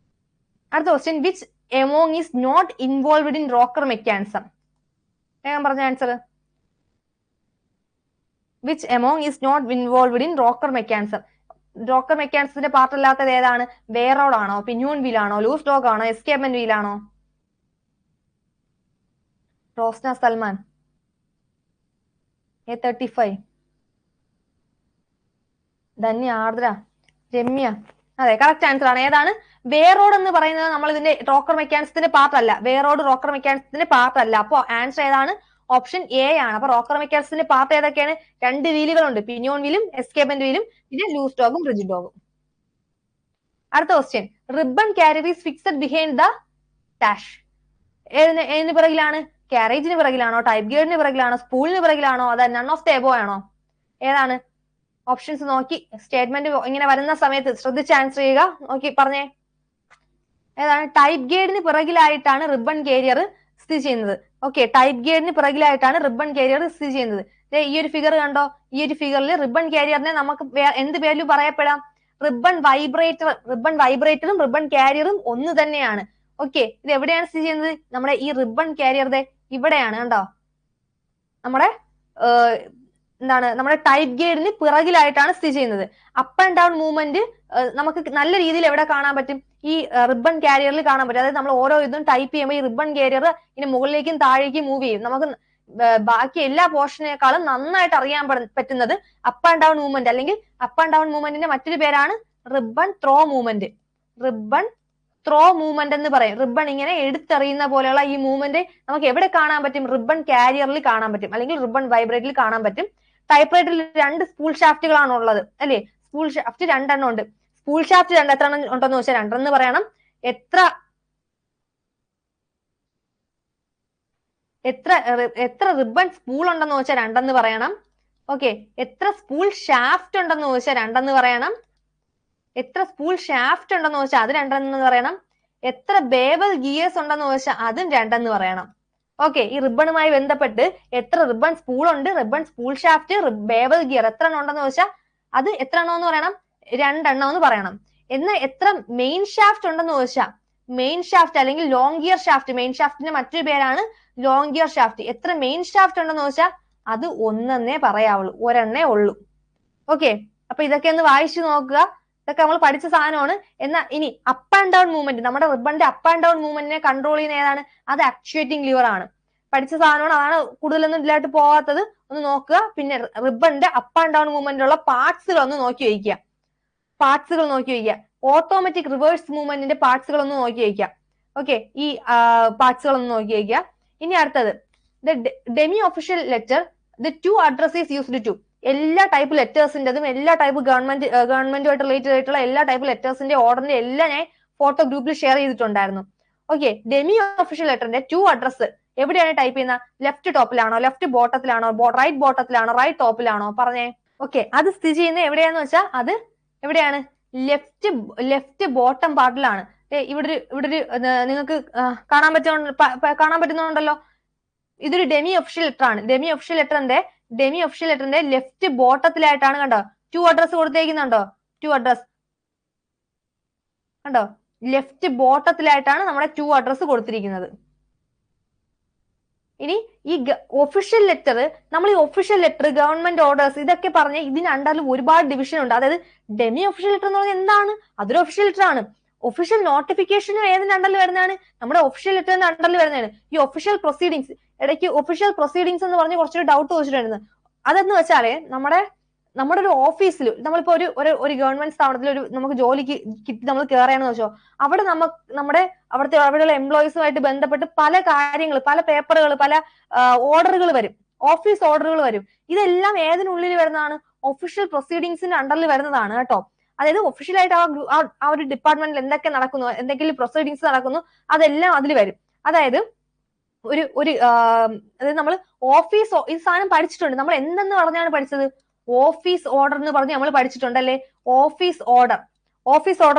അടുത്ത question, which among is not involved in rocker mechanism? വേഗം പറഞ്ഞ answer. Which among is not involved in rocker mechanism? Rocker മെക്കാനിസത്തിന്റെ പാർട്ട് അല്ലാത്തത് ഏതാണ്? വേറോഡ് ആണോ, പിന്യൂൺ വീൽ ആണോ, ലൂസ് ഡോഗ് ആണോ, എസ്കേപ്മെന്റ് വീൽ ആണോ? റോസ്ന സൽമാൻ, A35, ധന്യ, ആർദ്ര, രമ്യ. അതെ, കറക്റ്റ് ആൻസർ ആണ്. ഏതാണ്? വേറോഡ് എന്ന് പറയുന്നത് നമ്മൾ ഇതിന്റെ റോക്കർ മെക്കാനിസത്തിന്റെ പാർട്ട് അല്ല. വേറോഡ് റോക്കർ മെക്കാനിസത്തിന്റെ പാർട്ട് അല്ല. അപ്പൊ ആൻസർ ഏതാണ്? ഓപ്ഷൻ എ ആണ്. അപ്പൊ റോക്കർ മെക്കാനിസത്തിന്റെ പാർട്ട് ഏതൊക്കെയാണ്? 2 വീലുകളുണ്ട്, പിനിയോൺ വീലും എസ്കേപ്മെന്റ് വീലും, പിന്നെ ലൂസ് ഡോഗും റിജിഡ് ഡോഗും. അടുത്ത question, ribbon carrier is fixed behind the dash? ഏതിന് പിറകിലാണ്? കാരേജിന് പിറകിലാണോ, ടൈപ്പ് ഗൈഡിന് പിറകിലാണോ, സ്പൂളിന് പിറകിലാണോ, അതായത് നൺ ഓഫ് ദ എബോ ആണോ? ഏതാണ്? ഓപ്ഷൻസ് നോക്കി സ്റ്റേറ്റ്മെന്റ് ഇങ്ങനെ വരുന്ന സമയത്ത് ശ്രദ്ധിച്ച് ആൻസർ ചെയ്യുക. നോക്കി പറഞ്ഞേ, ഏതാണ്? ടൈപ്പ് ഗൈഡിന് പിറകിലായിട്ടാണ് റിബൺ കാരിയർ സ്ഥിതി ചെയ്യുന്നത്. ഓക്കെ, ടൈപ്പ് ഗൈഡിന് പിറകിലായിട്ടാണ് റിബൺ കാരിയർ സ്ഥിതി ചെയ്യുന്നത്. ഈ ഒരു ഫിഗർ കണ്ടോ? ഈ ഒരു ഫിഗറിൽ റിബൺ കാരിയറിനെ നമുക്ക് എന്ത് പേരിൽ പറയപ്പെടാം? റിബൺ വൈബ്രേറ്ററും റിബൺ കാരിയറും ഒന്ന് തന്നെയാണ്. ഓക്കെ, ഇത് എവിടെയാണ് സ്ഥിതി ചെയ്യുന്നത്? നമ്മുടെ ഈ റിബൺ കാരിയറുടെ ഇവിടെയാണ്. കണ്ടോ? നമ്മുടെ നമ്മുടെ ടൈപ്പ് ഗൈഡിന് പിറകിലായിട്ടാണ് സ്ഥിതി ചെയ്യുന്നത്. അപ്പ് ആൻഡ് ഡൗൺ മൂവ്മെന്റ് നമുക്ക് നല്ല രീതിയിൽ എവിടെ കാണാൻ പറ്റും? ഈ റിബൺ കാരിയറിൽ കാണാൻ പറ്റും. അതായത് നമ്മൾ ഓരോ ഇതും ടൈപ്പ് ചെയ്യുമ്പോൾ ഈ റിബൺ കാരിയർ ഇങ്ങനെ മുകളിലേക്കും താഴേക്കും മൂവ് ചെയ്യും. നമുക്ക് ബാക്കി എല്ലാ പോർഷനേക്കാളും നന്നായിട്ട് അറിയാൻ പറ്റുന്നത് അപ്പ് ആൻഡ് ഡൗൺ മൂവ്മെന്റ്, അല്ലെങ്കിൽ അപ്പ് ആൻഡ് ഡൗൺ മൂവ്മെന്റിന്റെ മറ്റൊരു പേരാണ് ribbon throw movement. Ribbon throw movement എന്ന് പറയും. റിബൺ ഇങ്ങനെ എടുത്തെറിയുന്ന പോലെയുള്ള ഈ മൂവ്മെന്റ് നമുക്ക് എവിടെ കാണാൻ പറ്റും? റിബൺ കാരിയറിൽ കാണാൻ പറ്റും, അല്ലെങ്കിൽ റിബൺ വൈബ്രേറ്ററിൽ കാണാൻ പറ്റും. ടൈപ്പ്റൈറ്ററിൽ 2 സ്പൂൾ ഷാഫ്റ്റുകളാണ് ഉള്ളത് അല്ലേ? സ്പൂൾ ഷാഫ്റ്റ് 2 എണ്ണം ഉണ്ട്. സ്പൂൾ ഷാഫ്റ്റ് എത്ര എണ്ണം ഉണ്ടെന്ന് ചോദിച്ചാൽ 2 എന്ന് പറയണം. എത്ര റിബൺ സ്പൂൾ ഉണ്ടെന്ന് ചോദിച്ചാൽ 2 എന്ന് പറയണം. ഓക്കെ, എത്ര സ്പൂൾ ഷാഫ്റ്റ് ഉണ്ടെന്ന് ചോദിച്ചാൽ 2 എന്ന് പറയണം. എത്ര സ്പൂൾ ഷാഫ്റ്റ് ഉണ്ടെന്ന് ചോദിച്ചാൽ അത് 2 എന്ന് പറയണം. എത്ര ബേവൽ ഗിയേഴ്സ് ഉണ്ടെന്ന് ചോദിച്ചാൽ അതും 2 എന്ന് പറയണം. ഓക്കെ, ഈ റിബണുമായി ബന്ധപ്പെട്ട് എത്ര റിബൺ സ്പൂൾ ഉണ്ട്, റിബൺ സ്പൂൾ ഷാഫ്റ്റ്, ബേവൽ ഗിയർ എത്ര എണ്ണം ഉണ്ടെന്ന് ചോദിച്ചാൽ അത് എത്ര എണ്ണം എന്ന് പറയണം? 2 എണ്ണം എന്ന് പറയണം. എന്നാൽ എത്ര മെയിൻ ഷാഫ്റ്റ് ഉണ്ടെന്ന് ചോദിച്ചാൽ മെയിൻ ഷാഫ്റ്റ് അല്ലെങ്കിൽ ലോങ് ഗിയർ ഷാഫ്റ്റ്, മെയിൻ ഷാഫ്റ്റിന്റെ മറ്റൊരു പേരാണ് ലോങ് ഗിയർ ഷാഫ്റ്റ്. എത്ര മെയിൻ ഷാഫ്റ്റ് ഉണ്ടെന്ന് ചോദിച്ചാൽ അത് ഒന്നേ പറയാവുള്ളൂ, ഒരെണ്ണേ ഉള്ളൂ. ഓക്കെ, അപ്പൊ ഇതൊക്കെ ഒന്ന് വായിച്ചു നോക്കുക. ഇതൊക്കെ നമ്മൾ പഠിച്ച സാധനമാണ്. എന്നാൽ ഇനി അപ്പ് ആൻഡ് ഡൗൺ മൂവ്മെന്റ്, നമ്മുടെ റിബണിന്റെ അപ്പ് ആൻഡ് ഡൗൺ മൂവ്മെന്റിനെ കൺട്രോൾ ചെയ്യുന്ന ഏതാണ്? അത് ആക്ച്വേറ്റിംഗ് ലിവർ ആണ്. പഠിച്ച സാധനമാണ്, അതാണ് കൂടുതലൊന്നും ഇതിലായിട്ട് പോകാത്തത്. ഒന്ന് നോക്കുക. പിന്നെ റിബണിന്റെ അപ്പ് ആൻഡ് ഡൗൺ മൂവ്മെന്റിലുള്ള പാർട്സുകൾ ഒന്ന് നോക്കി വയ്ക്കുക. പാർട്സുകൾ നോക്കി വയ്ക്കുക. ഓട്ടോമാറ്റിക് റിവേഴ്സ് മൂവ്മെന്റിന്റെ പാർട്സുകൾ ഒന്ന് നോക്കി വയ്ക്കുക. ഓക്കെ, ഈ പാർട്സുകൾ ഒന്ന് നോക്കി വയ്ക്കുക. ഇനി അടുത്തത് demi official letter, the to address is used to. എല്ലാ ടൈപ്പ് ലെറ്റേഴ്സിന്റെതും എല്ലാ ടൈപ്പ് ഗവൺമെന്റുമായിട്ട് റിലേറ്റഡ് ആയിട്ടുള്ള എല്ലാ ടൈപ്പ് ലെറ്റേഴ്സിന്റെ ഓർഡറിന്റെ എല്ലാം ഞാൻ ഫോട്ടോ ഗ്രൂപ്പിൽ ഷെയർ ചെയ്തിട്ടുണ്ടായിരുന്നു. ഓക്കെ, ഡെമി ഒഫീഷ്യൽ ലെറ്ററിന്റെ ടു അഡ്രസ് എവിടെയാണ് ടൈപ്പ് ചെയ്യുന്ന? ലെഫ്റ്റ് ടോപ്പിലാണോ, ലെഫ്റ്റ് ബോട്ടത്തിലാണോ, റൈറ്റ് ബോട്ടത്തിലാണോ, റൈറ്റ് ടോപ്പിലാണോ? പറഞ്ഞേ. ഓക്കെ, അത് സ്ഥിതി ചെയ്യുന്നത് എവിടെയാന്ന് വെച്ചാൽ അത് എവിടെയാണ്? ലെഫ്റ്റ് ബോട്ടം പാർട്ടിലാണ്. ഇവിടെ ഒരു നിങ്ങൾക്ക് കാണാൻ പറ്റുന്നുണ്ടല്ലോ. ഇതൊരു ഡെമി ഒഫീഷ്യൽ ലെറ്റർ ആണ്. ഡെമി ഒഫീഷ്യൽ ലെറ്ററിന്റെ ലെഫ്റ്റ് ബോട്ടത്തിലായിട്ടാണ് കണ്ടോ ടു അഡ്രസ് കൊടുത്തേക്കുന്നുണ്ടോ? ടു അഡ്രസ് കണ്ടോ? ലെഫ്റ്റ് ബോട്ടത്തിലായിട്ടാണ് നമ്മുടെ ടു അഡ്രസ് കൊടുത്തിരിക്കുന്നത്. ഇനി ഈ ഒഫീഷ്യൽ ലെറ്റർ, നമ്മൾ ഈ ഒഫീഷ്യൽ ലെറ്റർ, ഗവൺമെന്റ് ഓർഡേഴ്സ് ഇതൊക്കെ പറഞ്ഞ് ഇതിന് അണ്ടറിൽ ഒരുപാട് ഡിവിഷൻ ഉണ്ട്. അതായത് ഡെമി ഒഫീഷ്യൽ ലെറ്റർ എന്ന് പറഞ്ഞാൽ എന്താണ്? അതൊരു ഒഫീഷ്യൽ ലെറ്റർ ആണ്. ഒഫീഷ്യൽ നോട്ടിഫിക്കേഷനും ഏതിന്റെ അണ്ടറിൽ വരുന്നതാണ്? നമ്മുടെ ഒഫീഷ്യൽ ലെറ്ററിന്റെ അണ്ടറിൽ വരുന്നതാണ്. ഈ ഒഫീഷ്യൽ പ്രൊസീഡിങ്സ്, ഇടയ്ക്ക് ഒഫീഷ്യൽ പ്രൊസീഡിങ്സ് എന്ന് പറഞ്ഞ് കുറച്ചൊരു ഡൗട്ട് ചോദിച്ചിട്ടുണ്ടായിരുന്നു. അതെന്ന് വെച്ചാല് നമ്മുടെ ഒരു ഓഫീസിൽ നമ്മളിപ്പോ ഒരു ഗവൺമെന്റ് സ്ഥാപനത്തിൽ നമുക്ക് ജോലിക്ക് കിട്ടി നമ്മൾ കയറുകയാണെന്ന് വെച്ചോ, അവിടെ അവിടെയുള്ള എംപ്ലോയീസുമായിട്ട് ബന്ധപ്പെട്ട് പല കാര്യങ്ങൾ, പല പേപ്പറുകൾ, പല ഓർഡറുകൾ വരും, ഓഫീസ് ഓർഡറുകൾ വരും. ഇതെല്ലാം ഏതിനുള്ളിൽ വരുന്നതാണ്? ഒഫീഷ്യൽ പ്രൊസീഡിങ്സിന്റെ അണ്ടറിൽ വരുന്നതാണ് കേട്ടോ. അതായത് ഒഫീഷ്യലായിട്ട് ആ ഒരു ഡിപ്പാർട്ട്മെന്റിൽ എന്തൊക്കെ നടക്കുന്നു, എന്തെങ്കിലും പ്രൊസീഡിങ്സ് നടക്കുന്നു, അതെല്ലാം അതിൽ വരും. അതായത് അതായത് നമ്മൾ ഈ സാധനം പഠിച്ചിട്ടുണ്ട്. നമ്മൾ എന്തെന്ന് പറഞ്ഞാണ് പഠിച്ചത്? ഓഫീസ് ഓർഡർ എന്ന് പറഞ്ഞ് നമ്മൾ പഠിച്ചിട്ടുണ്ടല്ലേ? ഓഫീസ് ഓർഡർ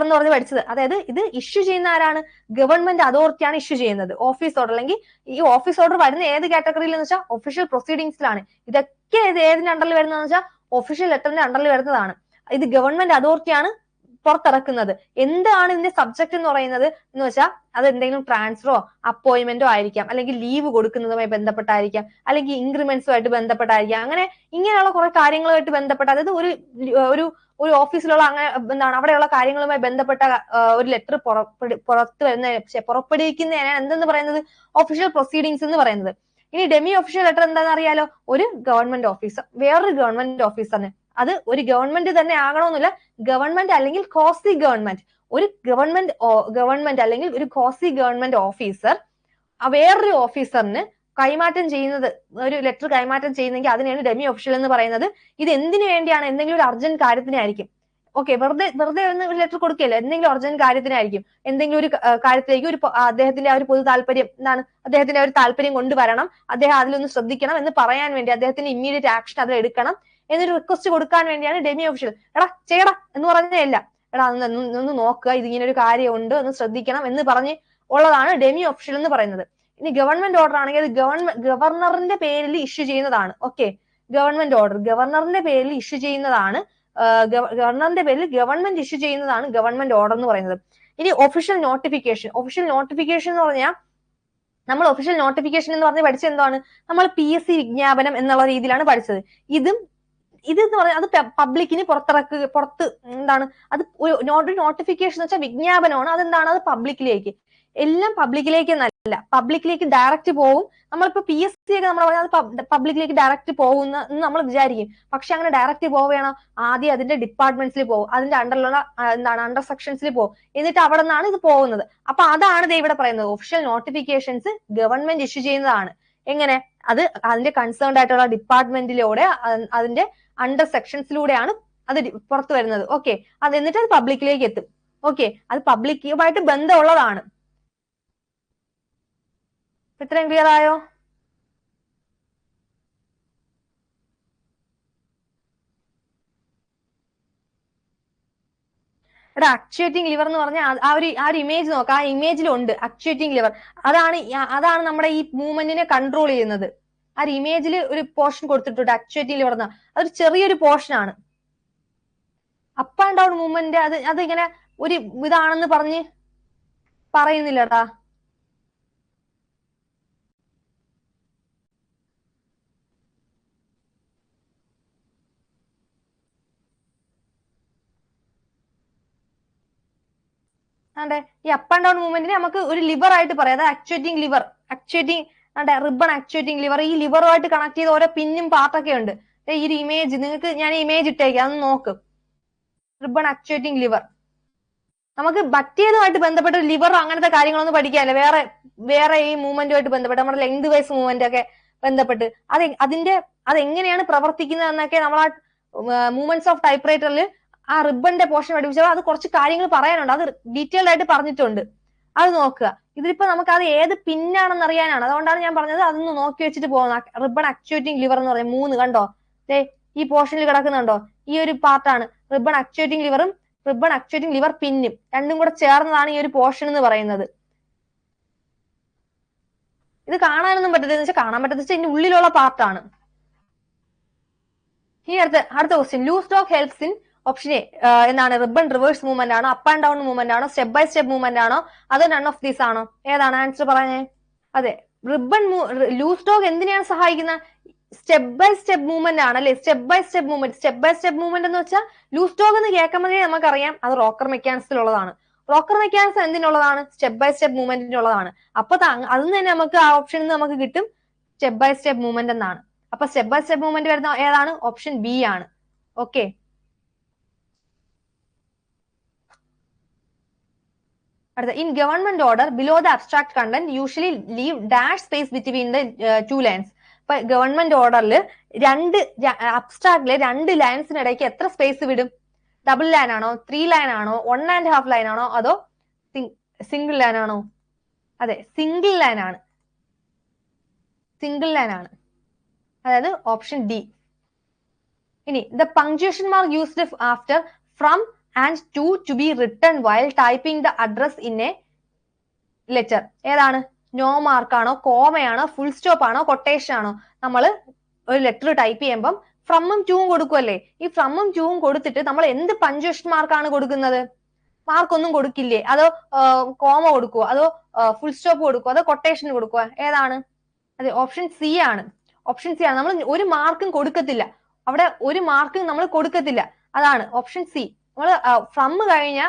എന്ന് പറഞ്ഞ് പഠിച്ചത്. അതായത് ഇത് ഇഷ്യൂ ചെയ്യുന്ന ആരാണ്? ഗവൺമെന്റ് അതോറിറ്റിയാണ് ഇഷ്യൂ ചെയ്യുന്നത് ഓഫീസ് ഓർഡർ. അല്ലെങ്കിൽ ഈ ഓഫീസ് ഓർഡർ വരുന്ന ഏത് കാറ്റഗറിയിൽ എന്ന് വെച്ചാൽ ഒഫീഷ്യൽ പ്രൊസീഡിങ്സിലാണ്. ഇതൊക്കെ ഏതിന്റെ അണ്ടറിൽ വരുന്നതെന്ന് വെച്ചാൽ ഒഫീഷ്യൽ ലെറ്ററിന്റെ അണ്ടറിൽ വരുന്നതാണ്. ഇത് ഗവൺമെന്റ് അതോറിറ്റിയാണ് പുറത്തിറക്കുന്നത്. എന്താണ് ഇതിന്റെ സബ്ജക്ട് എന്ന് പറയുന്നത് എന്ന് വെച്ചാൽ അത് എന്തെങ്കിലും ട്രാൻസ്ഫറോ അപ്പോയിന്റ്മെന്റോ ആയിരിക്കാം, അല്ലെങ്കിൽ ലീവ് കൊടുക്കുന്നതുമായി ബന്ധപ്പെട്ടായിരിക്കാം, അല്ലെങ്കിൽ ഇൻക്രിമെന്റ്സുമായിട്ട് ബന്ധപ്പെട്ടായിരിക്കാം. അങ്ങനെ ഇങ്ങനെയുള്ള കുറെ കാര്യങ്ങളുമായിട്ട് ബന്ധപ്പെട്ട, അതായത് ഒരു ഓഫീസിലുള്ള അങ്ങനെ എന്താണ് അവിടെയുള്ള കാര്യങ്ങളുമായി ബന്ധപ്പെട്ട ഒരു ലെറ്റർ പുറപ്പെടുവിക്കുന്നതിനാണ് എന്തെന്ന് പറയുന്നത്? ഒഫീഷ്യൽ പ്രൊസീഡിങ്സ് എന്ന് പറയുന്നത്. ഇനി ഡെമി ഒഫീഷ്യൽ ലെറ്റർ എന്താണെന്ന് അറിയാലോ? ഒരു ഗവൺമെന്റ് ഓഫീസർ വേറൊരു ഗവൺമെന്റ് ഓഫീസറിന്, അത് ഒരു ഗവൺമെന്റ് തന്നെ ആകണമെന്നില്ല, ഗവൺമെന്റ് അല്ലെങ്കിൽ കോസി ഗവൺമെന്റ്, ഒരു ഗവൺമെന്റ് അല്ലെങ്കിൽ ഒരു കോസി ഗവൺമെന്റ് ഓഫീസർ വേറൊരു ഓഫീസറിന് കൈമാറ്റം ചെയ്യുന്നത്, ഒരു ലെറ്റർ കൈമാറ്റം ചെയ്യുന്നെങ്കിൽ അതിനെയാണ് ഡെമി ഒഫീഷ്യൽ എന്ന് പറയുന്നത്. ഇത് എന്തിനു വേണ്ടിയാണ്? എന്തെങ്കിലും ഒരു അർജന്റ് കാര്യത്തിനായിരിക്കും. ഓക്കെ, വെറുതെ ഒന്ന് ലെറ്റർ കൊടുക്കുകയല്ല, എന്തെങ്കിലും അർജന്റ് കാര്യത്തിനായിരിക്കും. എന്തെങ്കിലും ഒരു കാര്യത്തിലേക്ക് അദ്ദേഹത്തിന്റെ ആ ഒരു പൊതു താല്പര്യം എന്താണ്, അദ്ദേഹത്തിന്റെ ഒരു താല്പര്യം കൊണ്ടുവരണം, അദ്ദേഹം അതിലൊന്ന് ശ്രദ്ധിക്കണം എന്ന് പറയാൻ വേണ്ടി, അദ്ദേഹത്തിന്റെ ഇമ്മീഡിയറ്റ് ആക്ഷൻ അതിൽ എടുക്കണം എന്നൊരു റിക്വസ്റ്റ് കൊടുക്കാൻ വേണ്ടിയാണ് ഡെമി ഒഫീഷ്യൽ. എടാ ചെയ്യടാ എന്ന് പറഞ്ഞല്ല, എടാ ഒന്ന് നോക്കുക, ഇതിങ്ങനെ ഒരു കാര്യമുണ്ട്, ഒന്ന് ശ്രദ്ധിക്കണം എന്ന് പറഞ്ഞ് ഉള്ളതാണ് ഡെമി ഒഫീഷ്യൽ എന്ന് പറയുന്നത്. ഇനി ഗവൺമെന്റ് ഓർഡർ ആണെങ്കിൽ അത് ഗവർണറിന്റെ പേരിൽ ഇഷ്യൂ ചെയ്യുന്നതാണ്. ഓക്കെ, ഗവൺമെന്റ് ഓർഡർ ഗവർണറിന്റെ പേരിൽ ഇഷ്യൂ ചെയ്യുന്നതാണ്. ഗവർണറിന്റെ പേരിൽ ഗവൺമെന്റ് ഇഷ്യൂ ചെയ്യുന്നതാണ് ഗവൺമെന്റ് ഓർഡർ എന്ന് പറയുന്നത്. ഇനി ഒഫീഷ്യൽ നോട്ടിഫിക്കേഷൻ എന്ന് പറഞ്ഞാൽ നമ്മൾ ഒഫീഷ്യൽ നോട്ടിഫിക്കേഷൻ എന്ന് പറഞ്ഞ് പഠിച്ചത് എന്താണ്? നമ്മൾ PSC വിജ്ഞാപനം എന്നുള്ള രീതിയിലാണ് പഠിച്ചത്. ഇതെന്ന് പറഞ്ഞാൽ അത് പബ്ലിക്കിന് പുറത്ത് എന്താണ്, അത് ഒരു നോട്ടിഫിക്കേഷൻ എന്ന് വെച്ചാൽ വിജ്ഞാപനമാണ്. അതെന്താണ്? അത് പബ്ലിക്കിലേക്ക്, എല്ലാം പബ്ലിക്കിലേക്ക് എന്നല്ല, പബ്ലിക്കിലേക്ക് ഡയറക്റ്റ് പോകും. നമ്മളിപ്പോ PSC ഒക്കെ നമ്മൾ പറഞ്ഞാൽ അത് പബ്ലിക്കിലേക്ക് ഡയറക്റ്റ് പോകുന്ന നമ്മൾ വിചാരിക്കും. പക്ഷെ അങ്ങനെ ഡയറക്റ്റ് പോവുകയാണോ? ആദ്യം അതിന്റെ ഡിപ്പാർട്ട്മെന്റ്സിൽ പോകും, അതിന്റെ അണ്ടറിലുള്ള അണ്ടർ സെക്ഷൻസിൽ പോകും, എന്നിട്ട് അവിടെ നിന്നാണ് ഇത് പോകുന്നത്. അപ്പൊ അതാണ് ഇവിടെ പറയുന്നത്, ഒഫീഷ്യൽ നോട്ടിഫിക്കേഷൻസ് ഗവൺമെന്റ് ഇഷ്യൂ ചെയ്യുന്നതാണ്. എങ്ങനെ? അത് അതിന്റെ കൺസേൺഡ് ആയിട്ടുള്ള ഡിപ്പാർട്ട്മെന്റിലൂടെ അതിന്റെ അണ്ടർ സെക്ഷൻസിലൂടെയാണ് അത് പുറത്തു വരുന്നത്. ഓക്കെ, അത് എന്നിട്ട് അത് പബ്ലിക്കിലേക്ക് എത്തും. ഓക്കെ, അത് പബ്ലിക്കുമായിട്ട് ബന്ധമുള്ളതാണ്. ഇത്രയും ക്ലിയർ ആയോ? എടാ, ആക്ച്വേറ്റിംഗ് ലിവർ എന്ന് പറഞ്ഞാൽ ആ ഒരു ഇമേജ് നോക്കാം. ആ ഇമേജിലുണ്ട് ആക്ച്വേറ്റിംഗ് ലിവർ. അതാണ് നമ്മുടെ ഈ മൂവ്മെന്റിനെ കൺട്രോൾ ചെയ്യുന്നത്. ആ ഒരു ഇമേജിൽ ഒരു പോർഷൻ കൊടുത്തിട്ടുണ്ട് ആക്ച്വേറ്റിംഗ് ലിവർ എന്ന്. അതൊരു ചെറിയൊരു പോർഷൻ ആണ്. അപ്പ് ആൻഡ് ഡൗൺ മൂവ്മെന്റ് അത് ഇങ്ങനെ ഒരു ഇതാണെന്ന് പറയുന്നില്ലടാ. അതെ, ഈ അപ്പ് ആൻഡ് ഡൗൺ മൂവ്മെന്റിനെ നമുക്ക് ഒരു ലിവർ ആയിട്ട് പറയാം. അത് actuating liver, ribbon actuating liver. ഈ ലിവറുമായിട്ട് കണക്ട് ചെയ്ത ഓരോ പിന്നും പാർട്ടൊക്കെ ഉണ്ട്. ഈ ഒരു ഇമേജ് നിങ്ങൾക്ക് ഞാൻ ഇമേജ് ഇട്ടേക്കാം, അതൊന്ന് നോക്ക്. Ribbon actuating liver. നമുക്ക് മറ്റേതുമായിട്ട് ബന്ധപ്പെട്ട ലിവർ അങ്ങനത്തെ കാര്യങ്ങളൊന്നും പഠിക്കാനില്ല. വേറെ ഈ മൂവ്മെന്റുമായിട്ട് ബന്ധപ്പെട്ട് നമ്മുടെ ലെങ്ത് വൈസ് മൂവ്മെന്റ് ഒക്കെ ബന്ധപ്പെട്ട് അതെങ്ങനെയാണ് പ്രവർത്തിക്കുന്നത് എന്നൊക്കെ നമ്മൾ ആ മൂവ്മെന്റ്സ് ഓഫ് ടൈപ്പ് റൈറ്ററിൽ ആ റിബണിന്റെ പോർഷൻ പഠിപ്പിച്ചപ്പോൾ അത് കുറച്ച് കാര്യങ്ങൾ പറയാനുണ്ട്. അത് ഡീറ്റെയിൽഡ് ആയിട്ട് പറഞ്ഞിട്ടുണ്ട്. അത് നോക്കുക. ഇതിലിപ്പോ നമുക്ക് അത് ഏത് പിന്നാണെന്ന് അറിയാനാണ്. അതുകൊണ്ടാണ് ഞാൻ പറഞ്ഞത് അതൊന്ന് നോക്കി വെച്ചിട്ട് പോകുന്ന. റിബൺ ആക്ച്വേറ്റിംഗ് ലിവർ എന്ന് പറയും. 3 കണ്ടോ? ഈ പോർഷനിൽ കിടക്കുന്നുണ്ടോ? ഈ ഒരു പാർട്ടാണ് റിബൺ ആക്ച്വേറ്റിംഗ് ലിവറും റിബൺ ആക്ച്വേറ്റിംഗ് ലിവർ പിന്നും രണ്ടും കൂടെ ചേർന്നതാണ് ഈ ഒരു പോർഷൻ എന്ന് പറയുന്നത്. ഇത് കാണാനൊന്നും പറ്റത്തില്ല. കാണാൻ പറ്റത്തില്ല ഇതിന്റെ ഉള്ളിലുള്ള പാർട്ടാണ്. ഇനി അടുത്ത question. Loose dog helps in option A എന്താണ്? റിബൺ റിവേഴ്സ് മൂവ്മെന്റ് ആണോ, അപ്പ് ആൻഡ് ഡൗൺ മൂവ്മെന്റ് ആണോ, സ്റ്റെപ്പ് ബൈ സ്റ്റെപ്പ് മൂവ്മെന്റ് ആണോ, അതോ നൺ ഓഫ് ദീസ് ആണോ? ഏതാണ് ആൻസർ പറഞ്ഞേ? അതെ, ലൂസ് ഡോഗ് എന്തിനാണ് സഹായിക്കുന്നത്? സ്റ്റെപ്പ് ബൈ സ്റ്റെപ്പ് മൂവ്മെന്റ് ആണ് അല്ലെ? സ്റ്റെപ്പ് ബൈ സ്റ്റെപ്പ് മൂവ്മെന്റ് എന്ന് വെച്ചാൽ ലൂസ് ഡോഗ് എന്ന് കേൾക്കുമ്പോഴേ നമുക്കറിയാം അത് റോക്കർ മെക്കാനിക്സിലുള്ളതാണ്. റോക്കർ മെക്കാനിക്സ് എന്തിനുള്ളതാണ്? സ്റ്റെപ്പ് ബൈ സ്റ്റെപ്പ് മൂവ്മെന്റിനുള്ളതാണ്. അപ്പൊ അതിൽ തന്നെ നമുക്ക് ആ ഓപ്ഷനിൽ നമുക്ക് കിട്ടും സ്റ്റെപ്പ് ബൈ സ്റ്റെപ്പ് മൂവ്മെന്റ് എന്നാണ്. അപ്പൊ സ്റ്റെപ്പ് ബൈ സ്റ്റെപ്പ് മൂവ്മെന്റ് വരുന്ന ഏതാണ്? ഓപ്ഷൻ ബി ആണ്. ഓക്കെ, അടുത്ത. In government order below the abstract content usually leave dash space between the 2 lines. ഇപ്പൊ ഗവൺമെന്റ് ഓർഡറിൽ അബ്സ്ട്രാക്റ്റില് 2 ലൈൻസിനിടയ്ക്ക് എത്ര സ്പേസ് വിടും? ഡബിൾ ലൈൻ ആണോ, 3 ലൈൻ ആണോ, 1.5 ലൈൻ ആണോ, അതോ സിംഗിൾ ലൈൻ ആണോ? അതെ, സിംഗിൾ ലൈൻ ആണ്. അതായത് ഓപ്ഷൻ ഡി. ഇനി the punctuation mark used after from and to be written while typing the address in a letter. ഏതാണ്? നോ മാർക്കാണോ, കോമയാണോ, ഫുൾ സ്റ്റോപ്പ് ആണോ, കൊട്ടേഷൻ ആണോ? നമ്മൾ ഒരു ലെറ്റർ ടൈപ്പ് ചെയ്യുമ്പം ഫ്രമും ടൂവും കൊടുക്കുമല്ലേ? ഈ ഫ്രമും ടൂവും കൊടുത്തിട്ട് നമ്മൾ എന്ത് പഞ്ച്വേഷൻ മാർക്കാണ് കൊടുക്കുന്നത്? മാർക്കൊന്നും കൊടുക്കില്ലേ? അതോ കോമ കൊടുക്കുവോ, അതോ ഫുൾ സ്റ്റോപ്പ് കൊടുക്കുവോ, അതോ കൊട്ടേഷൻ കൊടുക്കുവോ? ഏതാണ്? അതെ, ഓപ്ഷൻ സി ആണ്. നമ്മൾ ഒരു മാർക്കും കൊടുക്കത്തില്ല. അവിടെ ഒരു മാർക്കും നമ്മൾ കൊടുക്കത്തില്ല. അതാണ് ഓപ്ഷൻ സി. നമ്മൾ ഫ്രം കഴിഞ്ഞ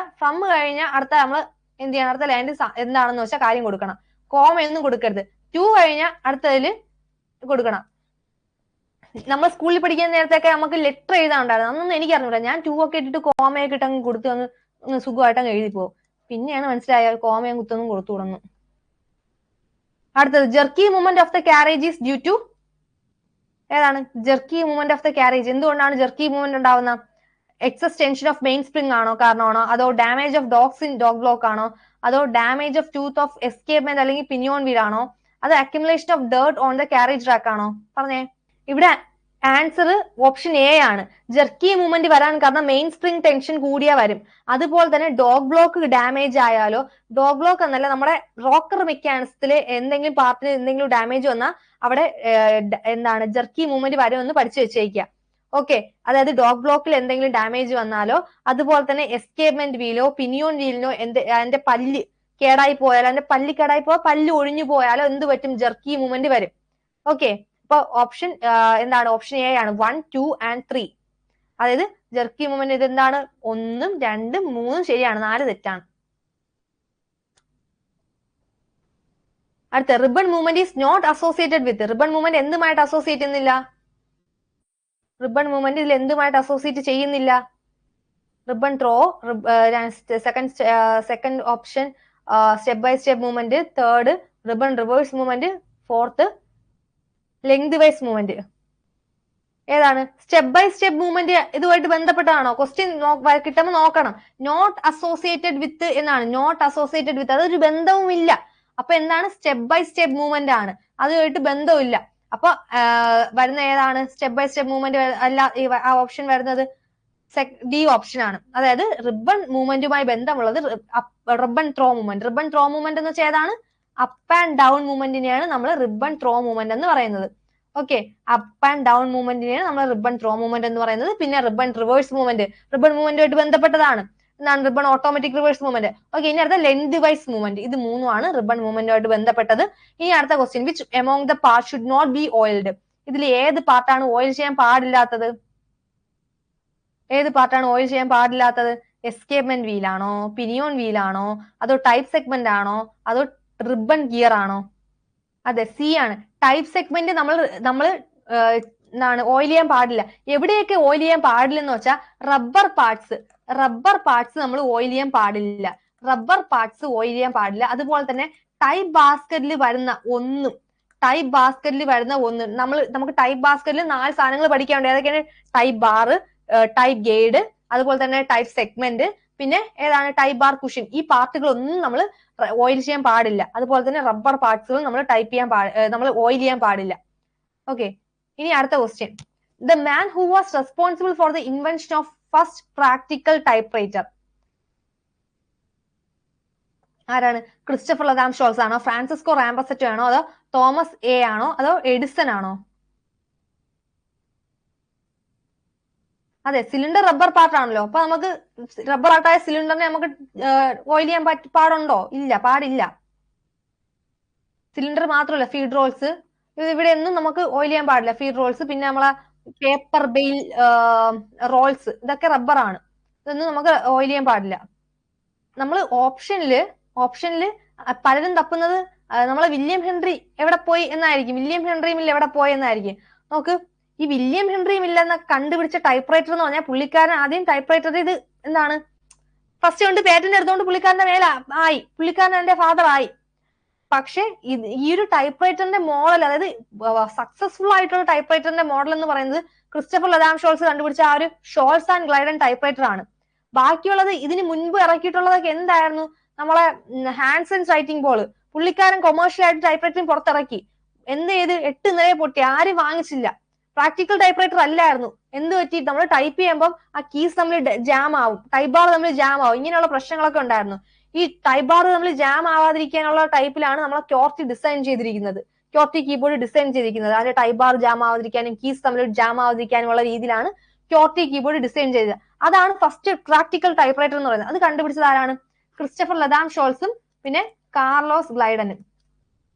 അടുത്ത നമ്മൾ എന്ത് ചെയ്യണം? അടുത്ത ലൈനിൽ എന്താണെന്ന് വെച്ചാൽ കാര്യം കൊടുക്കണം. കോമയൊന്നും കൊടുക്കരുത്. 2 കഴിഞ്ഞ അടുത്തതിൽ കൊടുക്കണം. നമ്മൾ സ്കൂളിൽ പഠിക്കുന്ന നേരത്തൊക്കെ നമുക്ക് ലെറ്റർ എഴുതാനുണ്ടായിരുന്നു. അന്നൊന്നും എനിക്ക് അറിഞ്ഞൂടാ. ഞാൻ 2 ഒക്കെ ഇട്ടിട്ട് കോമയൊക്കെ ഇട്ട് അങ്ങ് കൊടുത്തു അങ്ങ് സുഖമായിട്ട് അങ്ങ് എഴുതി പോകും. പിന്നെയാണ് മനസ്സിലായ കോമയും കുത്തൊന്നും കൊടുത്തു തുടങ്ങും. അടുത്തത്. Jerky movement of the carriage is due to. ഏതാണ് jerky movement of the carriage? എന്തുകൊണ്ടാണ് ജെർക്കി മൂവ്മെന്റ് ഉണ്ടാവുന്നത്? Excess tension of main spring ആണോ കാരണമാണോ, അതോ damage of dogs in dog block ആണോ, അതോ damage of tooth of escapement അല്ലെങ്കിൽ pinion wheel ആണോ, അതോ accumulation of dirt on the carriage track ആണോ? പറഞ്ഞേ. ഇവിടെ ആൻസർ ഓപ്ഷൻ എ ആണ്. ജെർക്കി മൂവ്മെന്റ് വരാൻ കാരണം മെയിൻ സ്പ്രിംഗ് ടെൻഷൻ കൂടിയാ വരും. അതുപോലെ തന്നെ ഡോഗ് ബ്ലോക്ക് ഡാമേജ് ആയാലോ, ഡോഗ് ബ്ലോക്ക് എന്നല്ല നമ്മുടെ റോക്കർ മെക്കാനിക്സിൽ എന്തെങ്കിലും പാർട്ടിന് എന്തെങ്കിലും ഡാമേജ് വന്നാൽ അവിടെ എന്താണ് ജെർക്കി മൂവ്മെന്റ് വരുമെന്ന് പഠിച്ചു വെച്ചേക്കുക. ഓക്കെ, അതായത് ഡോഗ് ബ്ലോക്കിൽ എന്തെങ്കിലും ഡാമേജ് വന്നാലോ, അതുപോലെ തന്നെ എസ്കേപ്മെന്റ് വീലോ പിനിയോൺ വീലിനോ അതിന്റെ പല്ല് കേടായി പോയാലോ, പല്ല് ഒഴിഞ്ഞു പോയാലോ എന്ത് പറ്റും? ജെർക്കി മൂവ്മെന്റ് വരും. ഓക്കെ, അപ്പൊ ഓപ്ഷൻ എന്താണ്? ഓപ്ഷൻ എ ആണ്. 1, 2 and 3. അതായത് ജെർക്കി മൂവ്മെന്റ് ഇത് എന്താണ്? 1, 2, 3 ശരിയാണ്, 4 തെറ്റാണ്. അടുത്ത. Ribbon movement is not associated with. Ribbon movement എന്തുമായിട്ട് അസോസിയേറ്റ് ചെയ്യുന്നില്ല? റിബൺ മൂവ്മെന്റ് ഇതിൽ എന്തുമായിട്ട് അസോസിയേറ്റ് ചെയ്യുന്നില്ല? Ribbon throw, second option step by step movement, third ribbon reverse movement, fourth length wise movement ഏതാണ്? സ്റ്റെപ്പ് ബൈ സ്റ്റെപ്പ് മൂവ്മെന്റ് ഇതുമായിട്ട് ബന്ധപ്പെട്ടതാണോ? Question കിട്ടുമ്പോൾ നോക്കണം. നോട്ട് അസോസിയേറ്റഡ് വിത്ത് എന്നാണ്. നോട്ട് അസോസിയേറ്റഡ് വിത്ത്, അതൊരു ബന്ധവുമില്ല. അപ്പൊ എന്താണ്? സ്റ്റെപ്പ് ബൈ സ്റ്റെപ്പ് മൂവ്മെന്റ് ആണ്, അതുമായിട്ട് ബന്ധമില്ല. അപ്പൊ വരുന്ന ഏതാണ്? സ്റ്റെപ്പ് ബൈ സ്റ്റെപ്പ് മൂവ്മെന്റ് അല്ല ആ ഓപ്ഷൻ വരുന്നത് ഡി ഓപ്ഷൻ ആണ്. അതായത് റിബൺ മൂവ്മെന്റുമായി ബന്ധമുള്ളത് ribbon throw movement. Ribbon throw movement എന്ന് വെച്ചാൽ ഏതാണ്? അപ്പ് ആൻഡ് ഡൗൺ മൂവ്മെന്റിനെയാണ് നമ്മൾ റിബൺ ത്രോ മൂവ്മെന്റ് എന്ന് പറയുന്നത്. ഓക്കെ, അപ്പ് ആൻഡ് ഡൗൺ മൂവ്മെന്റിനെയാണ് നമ്മൾ റിബൺ ത്രോ മൂവ്മെന്റ് എന്ന് പറയുന്നത്. പിന്നെ റിബൺ റിവേഴ്സ് മൂവ്മെന്റ് റിബൺ മൂവ്മെന്റുമായിട്ട് ബന്ധപ്പെട്ടതാണ്. എന്താണ്? Ribbon automatic reverse movement. Okay, ഇനി അടുത്ത ലെങ്ത് വൈസ് മൂവ്മെന്റ്. ഇത് മൂന്നുമാണ് റിബൺ മൂവ്മെന്റുമായിട്ട് ബന്ധപ്പെട്ടത്. ഇനി അടുത്ത question, which among the part should not be oiled? ഇതിൽ ഏത് പാർട്ടാണ് ഓയിൽ ചെയ്യാൻ പാടില്ലാത്തത്? ഏത് പാർട്ടാണ് ഓയിൽ ചെയ്യാൻ പാടില്ലാത്തത്? എസ്കേപ്മെന്റ് വീലാണോ, പിനിയോൺ വീലാണോ, അതോ ടൈപ്പ് സെഗ്മെന്റ് ആണോ, അതോ റിബൺ ഗിയർ ആണോ? അതെ, സി ആണ്. ടൈപ്പ് സെഗ്മെന്റ് നമ്മൾ എന്താണ് ഓയിൽ ചെയ്യാൻ പാടില്ല. എവിടെയൊക്കെ ഓയിൽ ചെയ്യാൻ പാടില്ലെന്ന് വെച്ചാൽ റബ്ബർ പാർട്സ് നമ്മൾ ഓയിൽ ചെയ്യാൻ പാടില്ല. റബ്ബർ പാർട്സ് ഓയിൽ ചെയ്യാൻ പാടില്ല. അതുപോലെ തന്നെ ടൈപ്പ് ബാസ്കറ്റിൽ വരുന്ന ഒന്നും നമുക്ക് ടൈപ്പ് ബാസ്കറ്റിൽ 4 സാധനങ്ങൾ പഠിക്കാനുണ്ട്. ഏതൊക്കെയാണ്? ടൈപ്പ് ബാർ, ടൈപ്പ് ഗൈഡ്, അതുപോലെ തന്നെ ടൈപ്പ് സെഗ്മെന്റ്, പിന്നെ ഏതാണ്? Type bar cushion. ഈ പാർട്ടുകളൊന്നും നമ്മൾ ഓയിൽ ചെയ്യാൻ പാടില്ല. അതുപോലെ തന്നെ റബ്ബർ പാർട്സുകൾ നമ്മൾ ഓയിൽ ചെയ്യാൻ പാടില്ല. ഓക്കെ, ഇനി അടുത്ത question, the man who was responsible for the invention of first practical type writer ആരാണ്? ക്രിസ്റ്റഫർ ലതാം ഷോൾസ് ആണോ, ഫ്രാൻസിസ്കോ റാംബസെറ്റോ ആണോ, അതോ തോമസ് എ ആണോ, അതോ എഡിസൺ ആണോ? അതെ, സിലിണ്ടർ റബ്ബർ പാർട്ട് ആണല്ലോ. അപ്പൊ നമുക്ക് റബ്ബർ ആർട്ടായ സിലിണ്ടറിനെ നമുക്ക് ഓയിൽ ചെയ്യാൻ പാടുണ്ടോ? ഇല്ല, പാടില്ല. സിലിണ്ടർ മാത്രമല്ല, ഫീഡ് റോൾസ്, ഇവിടെ ഒന്നും നമുക്ക് ഓയിൽ ചെയ്യാൻ പാടില്ല. ഫീഡ് റോൾസ്, പിന്നെ നമ്മളെ പേപ്പർ ബെയിൽ റോൾസ്, ഇതൊക്കെ റബ്ബർ ആണ്. ഇതൊന്നും നമുക്ക് ഓയിൽ ചെയ്യാൻ പാടില്ല. നമ്മൾ ഓപ്ഷനില് പലരും തപ്പുന്നത് നമ്മളെ വില്യം ഹെൻറി എവിടെ പോയി എന്നായിരിക്കും. വില്യം ഹെൻറി മിൽ എവിടെ പോയി എന്നായിരിക്കും. നോക്ക്, ഈ വില്യം ഹെൻറി മിൽ എന്ന കണ്ടുപിടിച്ച ടൈപ്പ് റൈറ്റർ എന്ന് പറഞ്ഞാൽ പുള്ളിക്കാരൻ ആദ്യം ടൈപ്പ് റൈറ്റർ ഇത് എന്താണ് ഫസ്റ്റ് കൊണ്ട് പേറ്റന്റ് എടുത്തോണ്ട് പുള്ളിക്കാരന്റെ ആയി, പുള്ളിക്കാരൻ എന്റെ ഫാദർ ആയി. പക്ഷെ ഈ ഒരു ടൈപ്പ് റൈറ്ററിന്റെ മോഡൽ, അതായത് സക്സസ്ഫുൾ ആയിട്ടുള്ള ടൈപ്പ് റൈറ്ററിന്റെ മോഡൽ എന്ന് പറയുന്നത് ക്രിസ്റ്റഫർ ലതാം ഷോൾസ് കണ്ടുപിടിച്ച ആ ഒരു ഷോൾസ് ആൻഡ് ഗ്ലൈഡൻ ടൈപ്പ് റൈറ്റർ ആണ്. ബാക്കിയുള്ളത് ഇതിന് മുൻപ് ഇറക്കിയിട്ടുള്ളതൊക്കെ എന്തായിരുന്നു? നമ്മളെ ഹാൻസൺ റൈറ്റിംഗ് ബോൾ, പുള്ളിക്കാരൻ കൊമേഴ്ഷ്യൽ ആയിട്ട് ടൈപ്പ് റൈറ്ററിംഗ് പുറത്തിറക്കി. എന്ത് ചെയ്ത്? 8 നിലയെ പൊട്ടി, ആരും വാങ്ങിച്ചില്ല. പ്രാക്ടിക്കൽ ടൈപ്പ് റൈറ്റർ അല്ലായിരുന്നു. എന്ത് പറ്റി? നമ്മൾ ടൈപ്പ് ചെയ്യുമ്പോൾ ആ കീസ് തമ്മിൽ ജാം ആവും, ടൈപ്പ് ബാർ തമ്മിൽ ജാം ആവും, ഇങ്ങനെയുള്ള പ്രശ്നങ്ങളൊക്കെ ഉണ്ടായിരുന്നു. ഈ ടൈപ്പ് ബാർ തമ്മിൽ ജാം ആവാതിരിക്കാനുള്ള ടൈപ്പിലാണ് നമ്മൾ ക്യോർട്ടി ഡിസൈൻ ചെയ്തിരിക്കുന്നത്. ക്യോർട്ടി കീബോർഡ് ഡിസൈൻ ചെയ്തിരിക്കുന്നത് അതിന്റെ ടൈപ്പ് ബാർ ജാം ആവാതിരിക്കാനും കീസ് തമ്മിൽ ജാം ആവാതിരിക്കാനുമുള്ള രീതിയിലാണ് ക്യോർട്ടി കീബോർഡ് ഡിസൈൻ ചെയ്തത്. അതാണ് ഫസ്റ്റ് പ്രാക്ടിക്കൽ ടൈപ്പ് റൈറ്റർ എന്ന് പറയുന്നത്. അത് കണ്ടുപിടിച്ചത് ആരാണ്? ക്രിസ്റ്റഫർ ലതാം ഷോൾസും പിന്നെ കാർലോസ്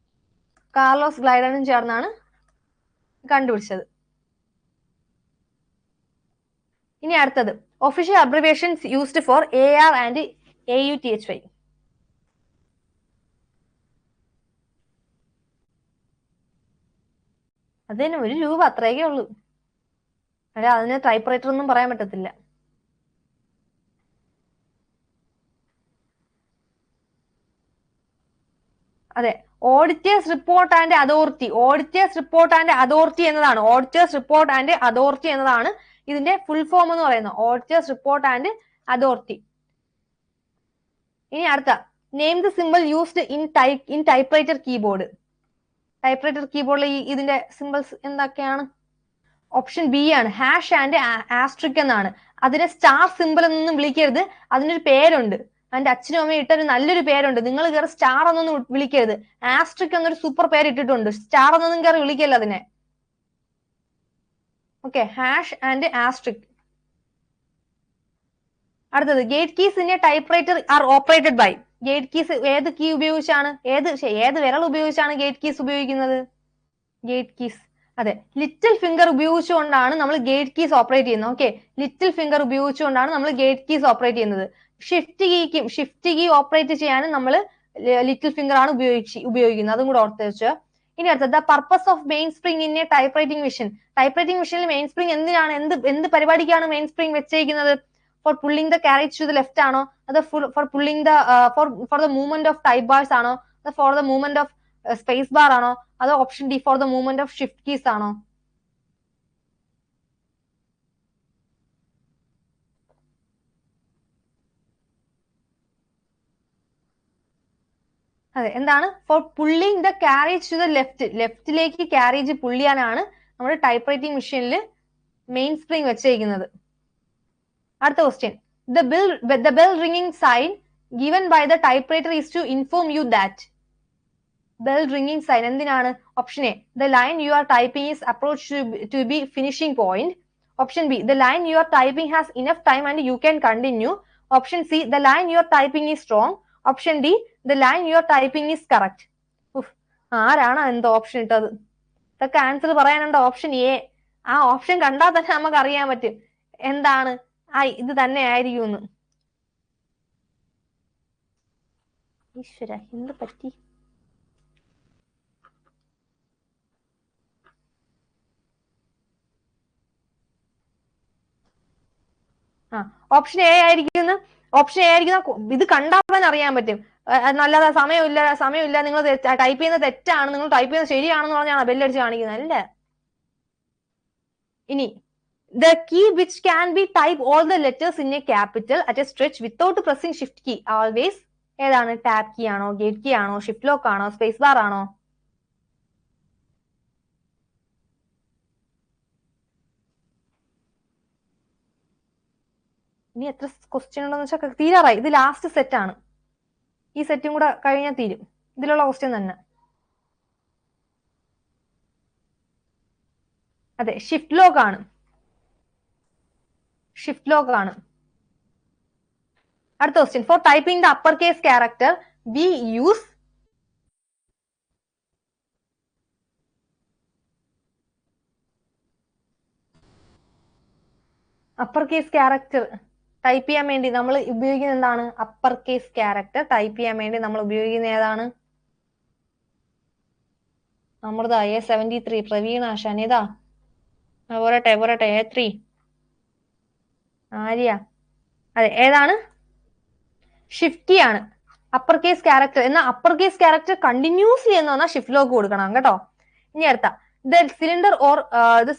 ഗ്ലൈഡനും ചേർന്നാണ് കണ്ടുപിടിച്ചത്. ഇനി അടുത്തത്, official abbreviations used for AR and AUTHY. അതിന് 1 രൂപ അത്രയൊക്കെ ഉള്ളൂ. അല്ലെ, അതിന് ടൈപ്പ് റൈറ്റർ ഒന്നും പറയാൻ പറ്റത്തില്ല. അതെ, auditors report and authority. Auditors report and authority എന്നതാണ്. ഓഡിറ്റേഴ്സ് റിപ്പോർട്ട് ആൻഡ് അതോറിറ്റി എന്നതാണ് ഇതിന്റെ ഫുൾ ഫോം എന്ന് പറയുന്നത്. Auditors report and authority. ഇനി അടുത്ത, name the symbol used in typewriter keyboard. Typewriter കീബോർഡിൽ ഇതിന്റെ സിമ്പിൾസ് എന്തൊക്കെയാണ്? ഓപ്ഷൻ ബി ആണ്, ഹാഷ് ആൻഡ് ആസ്ട്രിക് എന്നാണ്. അതിനെ സ്റ്റാർ സിമ്പിൾ എന്നൊന്നും വിളിക്കരുത്, അതിനൊരു പേരുണ്ട്. അതിന്റെ അച്ഛനും അമ്മയും ഇട്ടൊരു നല്ലൊരു പേരുണ്ട്. നിങ്ങൾ കയറി സ്റ്റാർ എന്നൊന്നും വിളിക്കരുത്. ആസ്ട്രിക് എന്നൊരു സൂപ്പർ പേര് ഇട്ടിട്ടുണ്ട്. സ്റ്റാർ എന്നൊന്നും കയറി വിളിക്കല്ല അതിനെ. Okay, hash and asterisk. അടുത്തത്, gate keys in a typewriter are operated by. Gate keys ഏത് കീ ഉപയോഗിച്ചാണ്, ഏത് വിരൽ ഉപയോഗിച്ചാണ് ഗേറ്റ് കീസ് ഉപയോഗിക്കുന്നത്? ഗേറ്റ് കീസ്, അതെ, ലിറ്റിൽ ഫിംഗർ ഉപയോഗിച്ചുകൊണ്ടാണ് നമ്മൾ ഗേറ്റ് കീസ് ഓപ്പറേറ്റ് ചെയ്യുന്നത്. ഓക്കെ, ലിറ്റിൽ ഫിംഗർ ഉപയോഗിച്ചുകൊണ്ടാണ് നമ്മൾ ഗേറ്റ് കീസ് ഓപ്പറേറ്റ് ചെയ്യുന്നത്. ഷിഫ്റ്റ് കീ ഓപ്പറേറ്റ് ചെയ്യാനും നമ്മൾ ലിറ്റിൽ ഫിംഗർ ആണ് ഉപയോഗിക്കുന്നത്. അതും കൂടെ ഓർത്ത് വെച്ചോ. ഇനി അടുത്തത്, the purpose of main spring in a type writing machine. Type writing മെഷീനിൽ മെയിൻ സ്പ്രിംഗ് എന്തിനാണ്, എന്ത് പരിപാടിക്കാണ് മെയിൻ സ്പ്രിംഗ് വെച്ചേക്കുന്നത്? For pulling the carriage to the left ആണോ, അത് for pulling for the movement of type bars ആണോ, for the movement of space bar ആണോ അതോ option D for the movement of shift keys ആണോ? അതെ, എന്താണ്? For pulling the carriage to the ലെഫ്റ്റിലേക്ക് carriage പുള്ള് ചെയ്യാനാണ് നമ്മുടെ ടൈപ്പ് റൈറ്റിംഗ് മെഷീനിൽ മെയിൻ സ്പ്രിംഗ് വെച്ചേക്കുന്നത്. അടുത്ത question, the bell ringing sign given by the typewriter is to inform you that. Bell ringing sign എന്തിനാണ്? Option A, the line you are typing is approached to be finishing point. Option B, the line you are typing has enough time and you can continue. Option C, the line you are typing is strong. Option D, the line you are typing is correct. ആരാണ് എന്തോ option ഇട്ടത്? ഇതൊക്കെ answer പറയാനുണ്ട്. Option A. ആ option കണ്ടാൽ തന്നെ നമുക്ക് അറിയാൻ പറ്റും എന്താണ് ഇത് തന്നെ ആയിരിക്കും. ഈശ്വര, എന്ത് പറ്റി? ഓപ്ഷൻ എ ആയിരിക്കും. ഓപ്ഷൻ എ ആയിരിക്കുന്ന ഇത് കണ്ടാൽ തന്നെ അറിയാൻ പറ്റും. നല്ലതാ, സമയമില്ല, നിങ്ങൾ ടൈപ്പ് ചെയ്യുന്നത് തെറ്റാണ്, നിങ്ങൾ ടൈപ്പ് ചെയ്യുന്നത് ശരിയാണെന്ന് പറഞ്ഞാണ് ബെല്ലടിച്ച് കാണിക്കുന്നത് അല്ലേ? ഇനി, the key which can be type all the letters in a capital at a stretch without pressing shift key always. ഏതാണ്? ടാബ് കീ ആണോ, ഗേറ്റ് കീ ആണോ, ഷിഫ്റ്റ് ലോക്ക് ആണോ, സ്പേസ് ബാർ ആണോ? ഇനി എത്ര ക്വസ്റ്റ്യൻ ഉണ്ടെന്ന് വെച്ചാൽ തീരാറായി. ഇത് ലാസ്റ്റ് സെറ്റ് ആണ്. ഈ സെറ്റും കൂടെ കഴിഞ്ഞാൽ തീരും. ഇതിലുള്ള ക്വസ്റ്റ്യൻ തന്നെ. അതെ, ഷിഫ്റ്റ് ലോക്ക് ആണ്. ഷിഫ്റ്റ് ലോക്ക് ആണ്. അടുത്ത question, for typing the upper case character we use. Upper case character type ചെയ്യാൻ വേണ്ടി നമ്മൾ ഉപയോഗിക്കുന്ന എന്താണ്? അപ്പർ കേസ് ക്യാരക്ടർ ടൈപ്പ് ചെയ്യാൻ വേണ്ടി നമ്മൾ ഉപയോഗിക്കുന്ന ഏതാണ്? അമൃത, A73, പ്രവീണ, ഷനിത, പോരട്ടെ A3, ആര്യ. അതെ, ഏതാണ്? ഷിഫ്റ്റ് കീ ആണ്. അപ്പർ കേസ് ക്യാരക്ടർ എന്ന അപ്പർ കേസ് ക്യാരക്ടർ കണ്ടിന്യൂസ്ലി എന്ന് പറഞ്ഞാൽ ഷിഫ്റ്റ് ലോക്ക് കൊടുക്കണം കേട്ടോ. ഇനി അടുത്ത, the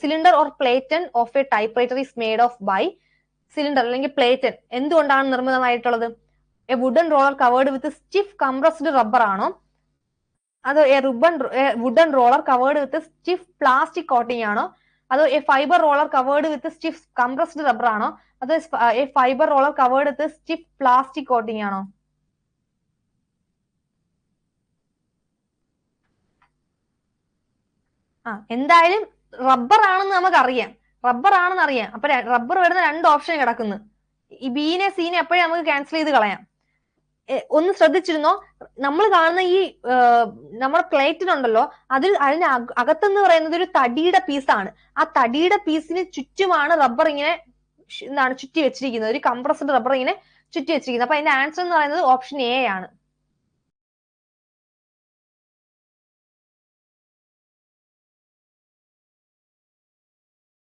cylinder or platen of a typewriter is made of by. Cylinder അല്ലെങ്കിൽ പ്ലേറ്റൻ എന്തുകൊണ്ടാണ് നിർമ്മിതമായിട്ടുള്ളത്? A wooden roller covered with stiff compressed rubber ആണോ അതോ wooden roller covered with stiff plastic coating ആണോ അതോ a fibre roller covered with stiff compressed rubber ആണോ അതോ a fibre roller covered with stiff plastic coating ആണോ? എന്തായാലും rubber ആണെന്ന് നമുക്കറിയാം. അപ്പൊ റബ്ബർ വരുന്ന രണ്ട് ഓപ്ഷൻ കിടക്കുന്നു. ഈ ബീനെ സീനെ എപ്പോഴും നമുക്ക് ക്യാൻസൽ ചെയ്ത് കളയാം. ഒന്ന് ശ്രദ്ധിച്ചിരുന്നോ, നമ്മൾ കാണുന്ന ഈ നമ്മുടെ പ്ലേറ്റിനുണ്ടല്ലോ, അതിന് അകത്തെന്ന് പറയുന്നത് ഒരു തടിയുടെ പീസാണ്. ആ തടിയുടെ പീസിന് ചുറ്റുമാണ് റബ്ബർ ഇങ്ങനെ ചുറ്റി വെച്ചിരിക്കുന്നത്. ഒരു കംപ്രസ്ഡ് റബ്ബർ ഇങ്ങനെ ചുറ്റി വെച്ചിരിക്കുന്നത്. അപ്പൊ അതിന്റെ ആൻസർ എന്ന് പറയുന്നത് ഓപ്ഷൻ എ ആണ്.